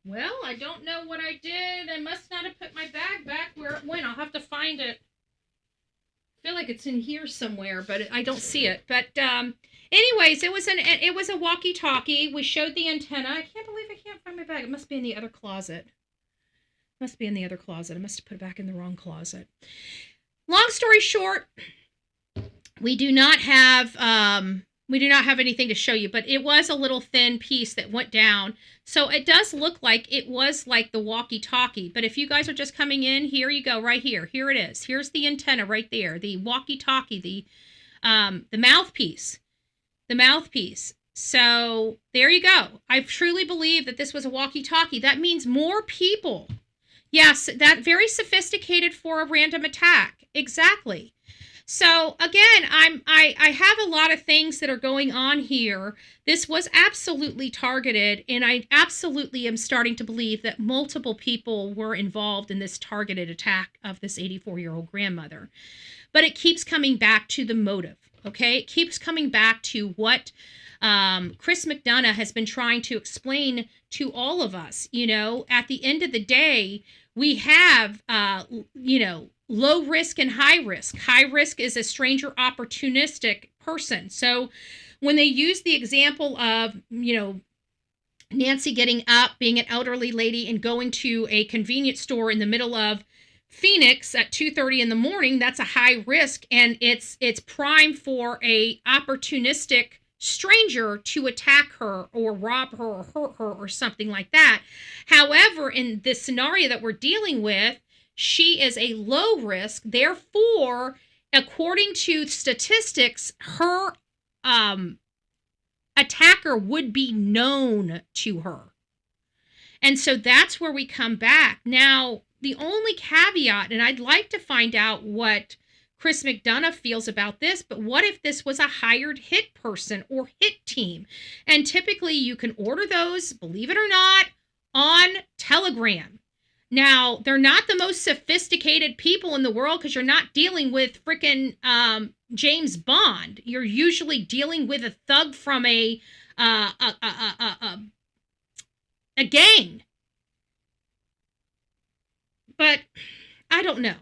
Well, I don't know what I did. I must not have put my bag back where it went. I'll have to find it. I feel like it's in here somewhere, but I don't see it. But anyways, it was a walkie-talkie. We showed the antenna. I can't believe I can't find my bag. It must be in the other closet. I must have put it back in the wrong closet. Long story short, we do not have anything to show you, but it was a little thin piece that went down. So it does look like it was like the walkie-talkie. But if you guys are just coming in, here you go, right here. Here it is. Here's the antenna right there. The walkie-talkie, the mouthpiece. The mouthpiece. So there you go. I truly believe that this was a walkie-talkie. That means more people. Yes, that very sophisticated for a random attack. Exactly. So again, I have a lot of things that are going on here. This was absolutely targeted, and I absolutely am starting to believe that multiple people were involved in this targeted attack of this 84-year-old grandmother. But it keeps coming back to the motive, okay? It keeps coming back to what Chris McDonough has been trying to explain to all of us. You know, at the end of the day, we have, low risk and high risk. High risk is a stranger opportunistic person. So when they use the example of, Nancy getting up, being an elderly lady and going to a convenience store in the middle of Phoenix at 2:30 in the morning, that's a high risk, and it's prime for a opportunistic stranger to attack her or rob her or hurt her or something like that. However, in this scenario that we're dealing with, she is a low risk. Therefore, according to statistics, her attacker would be known to her. And so that's where we come back. Now, the only caveat, and I'd like to find out what Chris McDonough feels about this, but what if this was a hired hit person or hit team? And typically you can order those, believe it or not, on Telegram. Now, they're not the most sophisticated people in the world because you're not dealing with frickin' James Bond. You're usually dealing with a thug from a gang. But I don't know.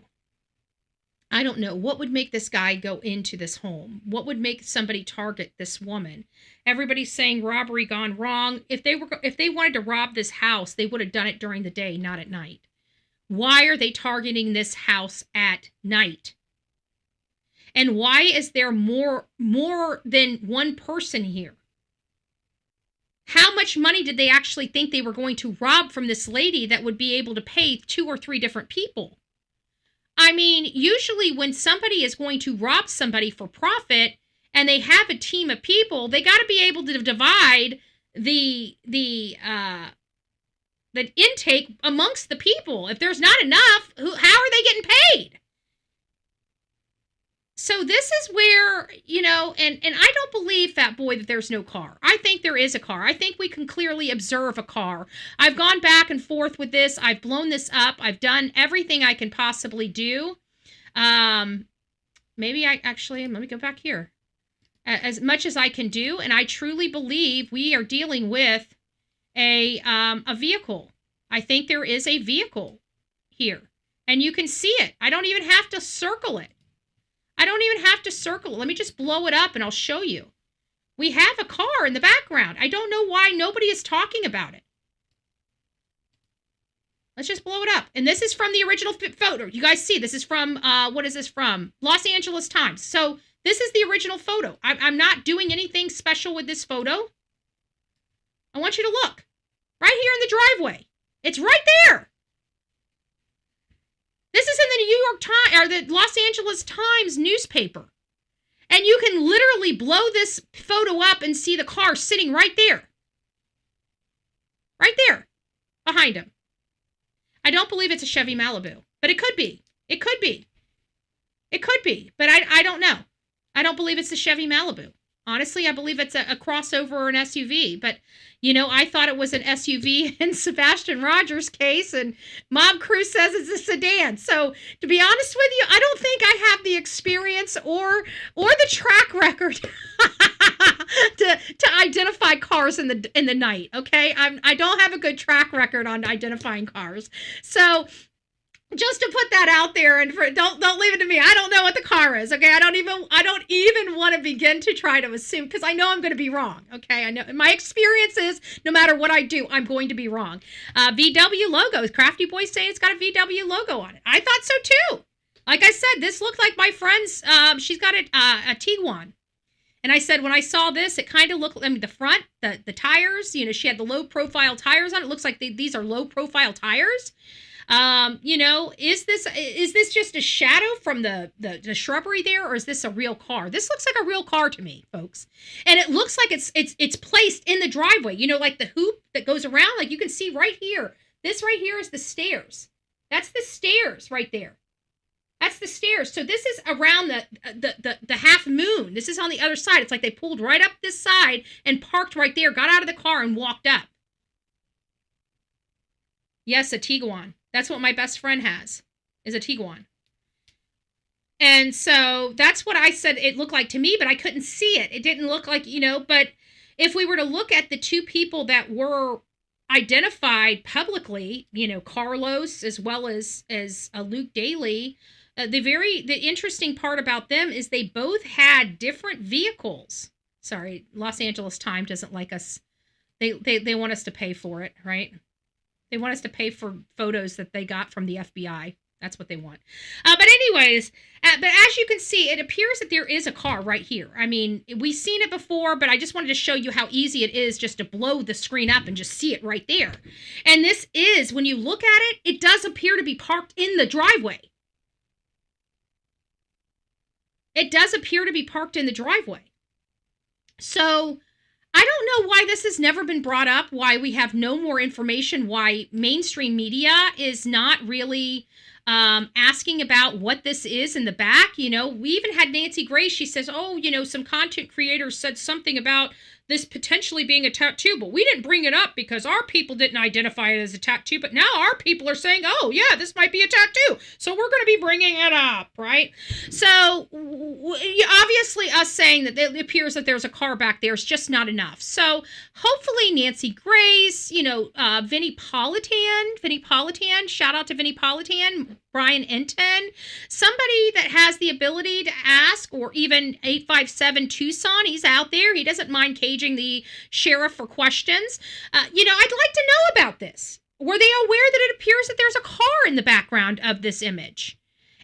I don't know. What would make this guy go into this home? What would make somebody target this woman? Everybody's saying robbery gone wrong. If they wanted to rob this house, they would have done it during the day, not at night. Why are they targeting this house at night? And why is there more than one person here? How much money did they actually think they were going to rob from this lady that would be able to pay 2 or 3 different people? I mean, usually when somebody is going to rob somebody for profit and they have a team of people, they got to be able to divide the intake amongst the people. If there's not enough, how are they getting paid? So this is where, and I don't believe, Fat Boy, that there's no car. I think there is a car. I think we can clearly observe a car. I've gone back and forth with this. I've blown this up. I've done everything I can possibly do. Maybe let me go back here. As much as I can do, and I truly believe we are dealing with a vehicle. I think there is a vehicle here, and you can see it. I don't even have to circle it. Let me just blow it up and I'll show you. We have a car in the background. I don't know why nobody is talking about it. Let's just blow it up. And this is from the original photo. You guys see, this is from, what is this from? Los Angeles Times. So this is the original photo. I'm not doing anything special with this photo. I want you to look. Right here in the driveway. It's right there. This is in the New York Times, or the Los Angeles Times newspaper. And you can literally blow this photo up and see the car sitting right there. Right there. Behind him. I don't believe it's a Chevy Malibu. But it could be. It could be. It could be. But I don't know. I don't believe it's a Chevy Malibu. Honestly, I believe it's a crossover or an SUV. But, I thought it was an SUV in Sebastian Rogers' case, and Mob Crew says it's a sedan. So, to be honest with you, I don't think I have the experience or the track record to identify cars in the night. Okay, I don't have a good track record on identifying cars. So, just to put that out there, and don't leave it to me. I don't know what the car is. Okay, I don't even want to begin to try to assume, because I know I'm going to be wrong. Okay, I know my experience is no matter what I do, I'm going to be wrong. VW logo. Crafty Boy saying it's got a VW logo on it. I thought so too. Like I said, this looked like my friend's. She's got a Tiguan. And I said, when I saw this, it kind of looked, the front, the tires, she had the low profile tires on it. It looks like these are low profile tires. Is this just a shadow from the shrubbery there, or is this a real car? This looks like a real car to me, folks. And it looks like it's placed in the driveway, like the hoop that goes around, like you can see right here. This right here is the stairs. That's the stairs right there. That's the stairs. So this is around the half moon. This is on the other side. It's like they pulled right up this side and parked right there, got out of the car and walked up. Yes, a Tiguan. That's what my best friend has, is a Tiguan. And so that's what I said it looked like to me, but I couldn't see it. It didn't look like, but if we were to look at the 2 people that were identified publicly, Carlos as well as Luke Daly, the interesting part about them is they both had different vehicles. Sorry, Los Angeles Times doesn't like us. They want us to pay for it, right? They want us to pay for photos that they got from the FBI. That's what they want. But anyways, but as you can see, it appears that there is a car right here. I mean, we've seen it before, but I just wanted to show you how easy it is just to blow the screen up and just see it right there. And this is, when you look at it, it does appear to be parked in the driveway. It does appear to be parked in the driveway. So I don't know why this has never been brought up, why we have no more information, why mainstream media is not really asking about what this is in the back. We even had Nancy Grace. She says, some content creators said something about this potentially being a tattoo, but we didn't bring it up because our people didn't identify it as a tattoo, but now our people are saying, oh yeah, this might be a tattoo, so we're going to be bringing it up, right? So obviously us saying that it appears that there's a car back there is just not enough. So hopefully Nancy Grace, Vinnie Politan, shout out to Vinnie Politan, Brian Enten, somebody that has the ability to ask, or even 857 Tucson, he's out there. He doesn't mind caging the sheriff for questions. I'd like to know about this. Were they aware that it appears that there's a car in the background of this image?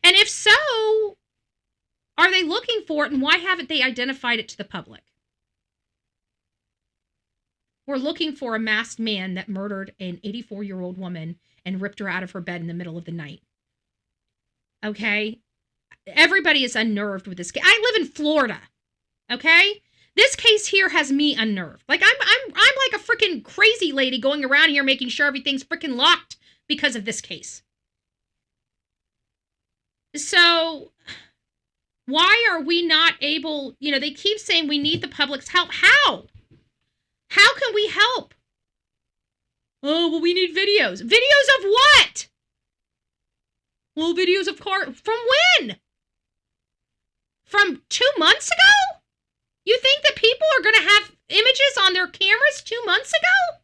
And if so, are they looking for it, and why haven't they identified it to the public? We're looking for a masked man that murdered an 84-year-old woman and ripped her out of her bed in the middle of the night. Okay? Everybody is unnerved with this case. I live in Florida. Okay? This case here has me unnerved. Like I'm like a freaking crazy lady going around here making sure everything's freaking locked because of this case. So why are we not able, they keep saying we need the public's help. How? How can we help? Oh, well, we need videos. Videos of what? Well, videos of car. From when? From 2 months ago? You think that people are going to have images on their cameras 2 months ago?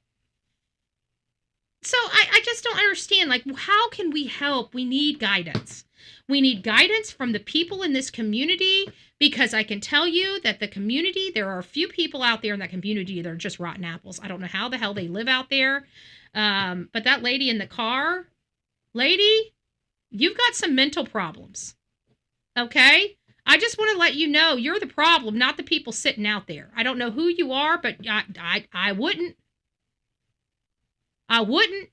So I just don't understand. Like, how can we help? We need guidance. We need guidance from the people in this community, because I can tell you that the community, there are a few people out there in that community that are just rotten apples. I don't know how the hell they live out there. But that lady in the car, lady, you've got some mental problems. Okay? I just want to let you know you're the problem, not the people sitting out there. I don't know who you are, but I wouldn't. I wouldn't.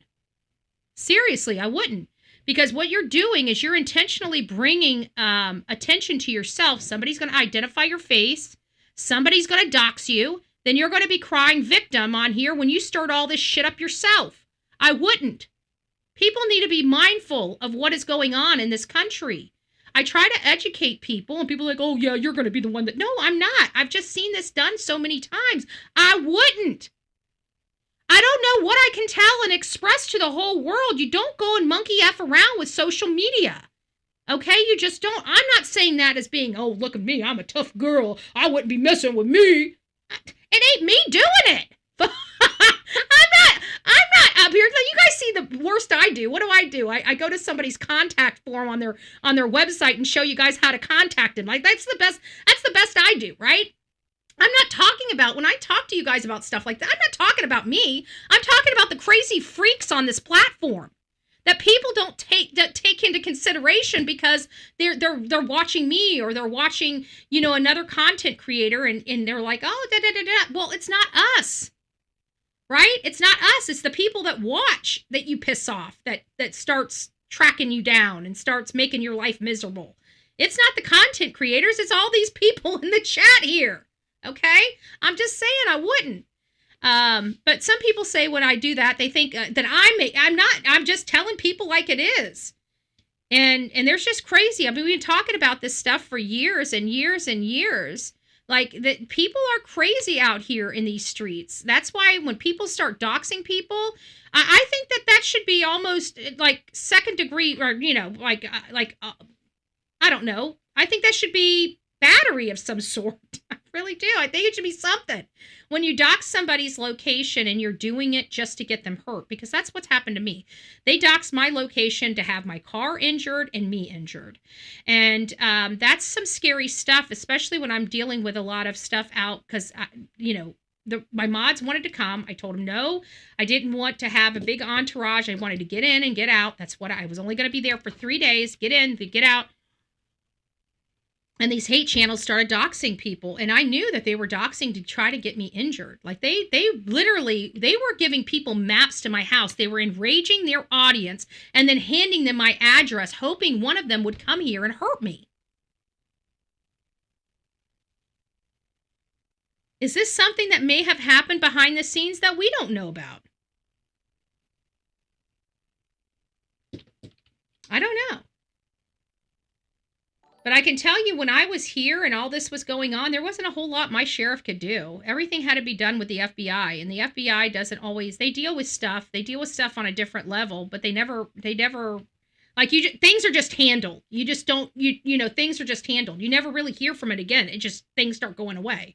Seriously, I wouldn't. Because what you're doing is you're intentionally bringing attention to yourself. Somebody's going to identify your face. Somebody's going to dox you. Then you're going to be crying victim on here when you start all this shit up yourself. I wouldn't. People need to be mindful of what is going on in this country. I try to educate people, and people are like, oh, yeah, you're going to be the one that... No, I'm not. I've just seen this done so many times. I wouldn't. I don't know what I can tell and express to the whole world. You don't go and monkey F around with social media. Okay? You just don't. I'm not saying that as being, oh, look at me. I'm a tough girl. I wouldn't be messing with me. It ain't me doing it. I'm not up here. You guys see the worst I do. What do? I go to somebody's contact form on their website and show you guys how to contact them. Like, that's the best I do, right? I'm not talking about, when I talk to you guys about stuff like that, I'm not talking about me. I'm talking about the crazy freaks on this platform that people don't take into consideration because they're watching me, or they're watching, another content creator, and they're like, oh, da-da-da-da. Well, it's not us, right? It's not us. It's the people that watch that you piss off, that starts tracking you down and starts making your life miserable. It's not the content creators. It's all these people in the chat here. Okay? I'm just saying I wouldn't. But some people say when I do that, they think that I'm not. I'm just telling people like it is. And there's just crazy. I mean, we've been talking about this stuff for years and years and years. Like, that people are crazy out here in these streets. That's why when people start doxing people, I think that should be almost like second degree, or, I don't know. I think that should be battery of some sort. I really do. I think it should be something. When you dox somebody's location and you're doing it just to get them hurt, because that's what's happened to me. They doxed my location to have my car injured and me injured. And that's some scary stuff, especially when I'm dealing with a lot of stuff out, because, my mods wanted to come. I told them no. I didn't want to have a big entourage. I wanted to get in and get out. That's what I was only going to be there for 3 days. Get in, get out. And these hate channels started doxing people. And I knew that they were doxing to try to get me injured. Like, they were giving people maps to my house. They were enraging their audience and then handing them my address, hoping one of them would come here and hurt me. Is this something that may have happened behind the scenes that we don't know about? I don't know. But I can tell you, when I was here and all this was going on, there wasn't a whole lot my sheriff could do. Everything had to be done with the FBI, and the FBI doesn't always, they deal with stuff on a different level, but they never, like, things are just handled. You just don't, things are just handled. You never really hear from it again. It just, things start going away.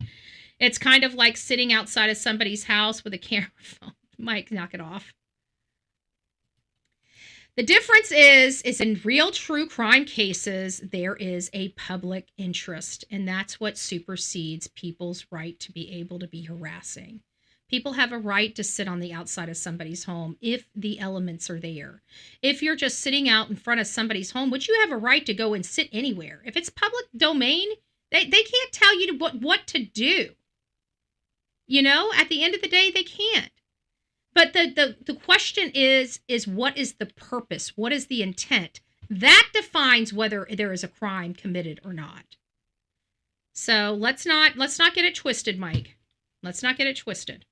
It's kind of like sitting outside of somebody's house with a camera phone. Mike, knock it off. The difference is in real true crime cases, there is a public interest, and that's what supersedes people's right to be able to be harassing. People have a right to sit on the outside of somebody's home if the elements are there. If you're just sitting out in front of somebody's home, would you have a right to go and sit anywhere? If it's public domain, they can't tell you what to do. At the end of the day, they can't. But the question is what is the purpose? What is the intent? That defines whether there is a crime committed or not. So let's not get it twisted, Mike. Let's not get it twisted.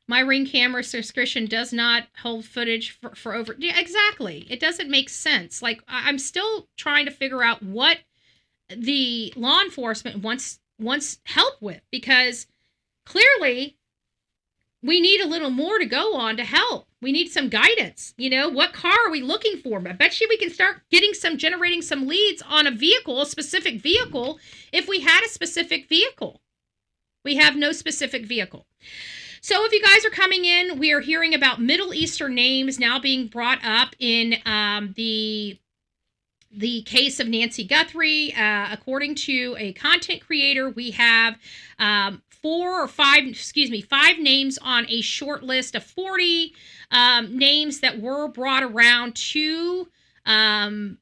My Ring camera subscription does not hold footage for over... Yeah, exactly. It doesn't make sense. Like, I'm still trying to figure out what the law enforcement wants help with, because clearly we need a little more to go on to help. We need some guidance. What car are we looking for? I bet you we can start generating some leads on a specific vehicle, if we had a specific vehicle. We have no specific vehicle. So if you guys are coming in, we are hearing about Middle Eastern names now being brought up in the case of Nancy Guthrie. According to a content creator, we have 5 names on a short list of 40 names that were brought around to gun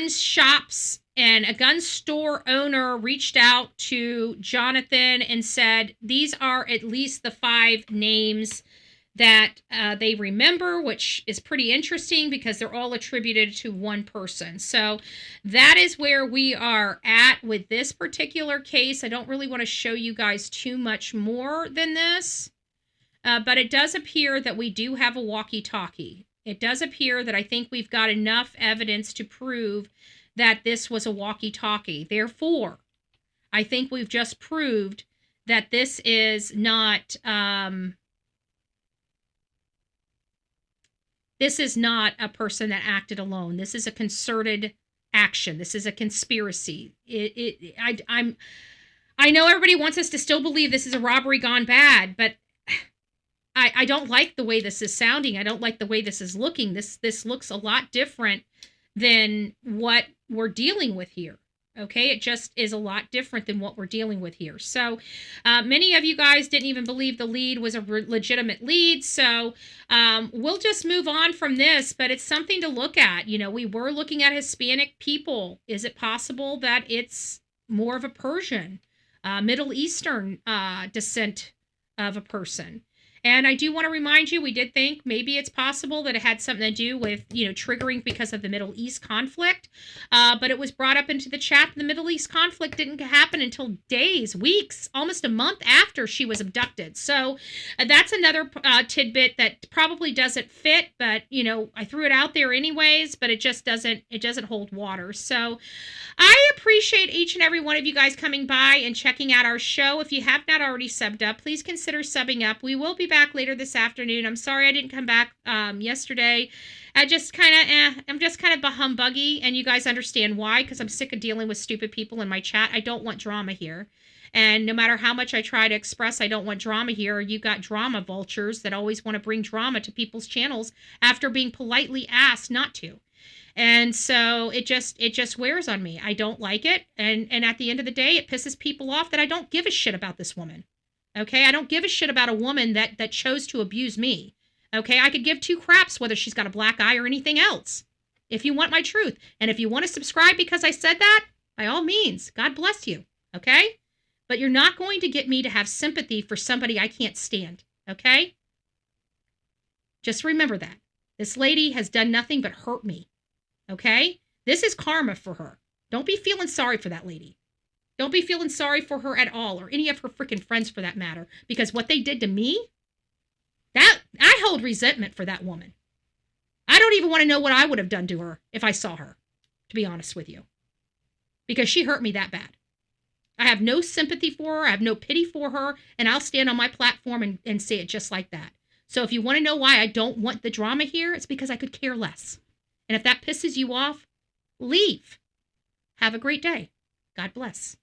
shops, and a gun store owner reached out to Jonathan and said, these are at least the 5 names that they remember, which is pretty interesting because they're all attributed to one person. So that is where we are at with this particular case. I don't really want to show you guys too much more than this, but it does appear that we do have a walkie-talkie. It does appear that I think we've got enough evidence to prove that this was a walkie-talkie. Therefore, I think we've just proved that this is not... This is not a person that acted alone. This is a concerted action. This is a conspiracy. I know everybody wants us to still believe this is a robbery gone bad, but I don't like the way this is sounding. I don't like the way this is looking. This looks a lot different than what we're dealing with here. Okay, it just is a lot different than what we're dealing with here. So many of you guys didn't even believe the lead was a legitimate lead. So we'll just move on from this, but it's something to look at. We were looking at Hispanic people. Is it possible that it's more of a Persian, Middle Eastern descent of a person? And I do want to remind you, we did think maybe it's possible that it had something to do with, triggering because of the Middle East conflict. But it was brought up into the chat. The Middle East conflict didn't happen until days, weeks, almost a month after she was abducted. So that's another tidbit that probably doesn't fit, but, I threw it out there anyways, but it doesn't hold water. So I appreciate each and every one of you guys coming by and checking out our show. If you have not already subbed up, please consider subbing up. We will be back later this afternoon. I'm sorry I didn't come back yesterday. I'm just kind of humbuggy, and you guys understand why, because I'm sick of dealing with stupid people in my chat. I don't want drama here. And no matter how much I try to express I don't want drama here, you got drama vultures that always want to bring drama to people's channels after being politely asked not to. And so it just wears on me. I don't like it. And at the end of the day, it pisses people off that I don't give a shit about this woman. Okay, I don't give a shit about a woman that chose to abuse me. Okay, I could give 2 craps whether she's got a black eye or anything else. If you want my truth. And if you want to subscribe because I said that, by all means, God bless you. Okay? But you're not going to get me to have sympathy for somebody I can't stand. Okay? Just remember that. This lady has done nothing but hurt me. Okay? This is karma for her. Don't be feeling sorry for that lady. Don't be feeling sorry for her at all, or any of her freaking friends for that matter, because what they did to me, that I hold resentment for that woman. I don't even want to know what I would have done to her if I saw her, to be honest with you, because she hurt me that bad. I have no sympathy for her. I have no pity for her, and I'll stand on my platform and say it just like that. So if you want to know why I don't want the drama here, it's because I could care less. And if that pisses you off, leave. Have a great day. God bless.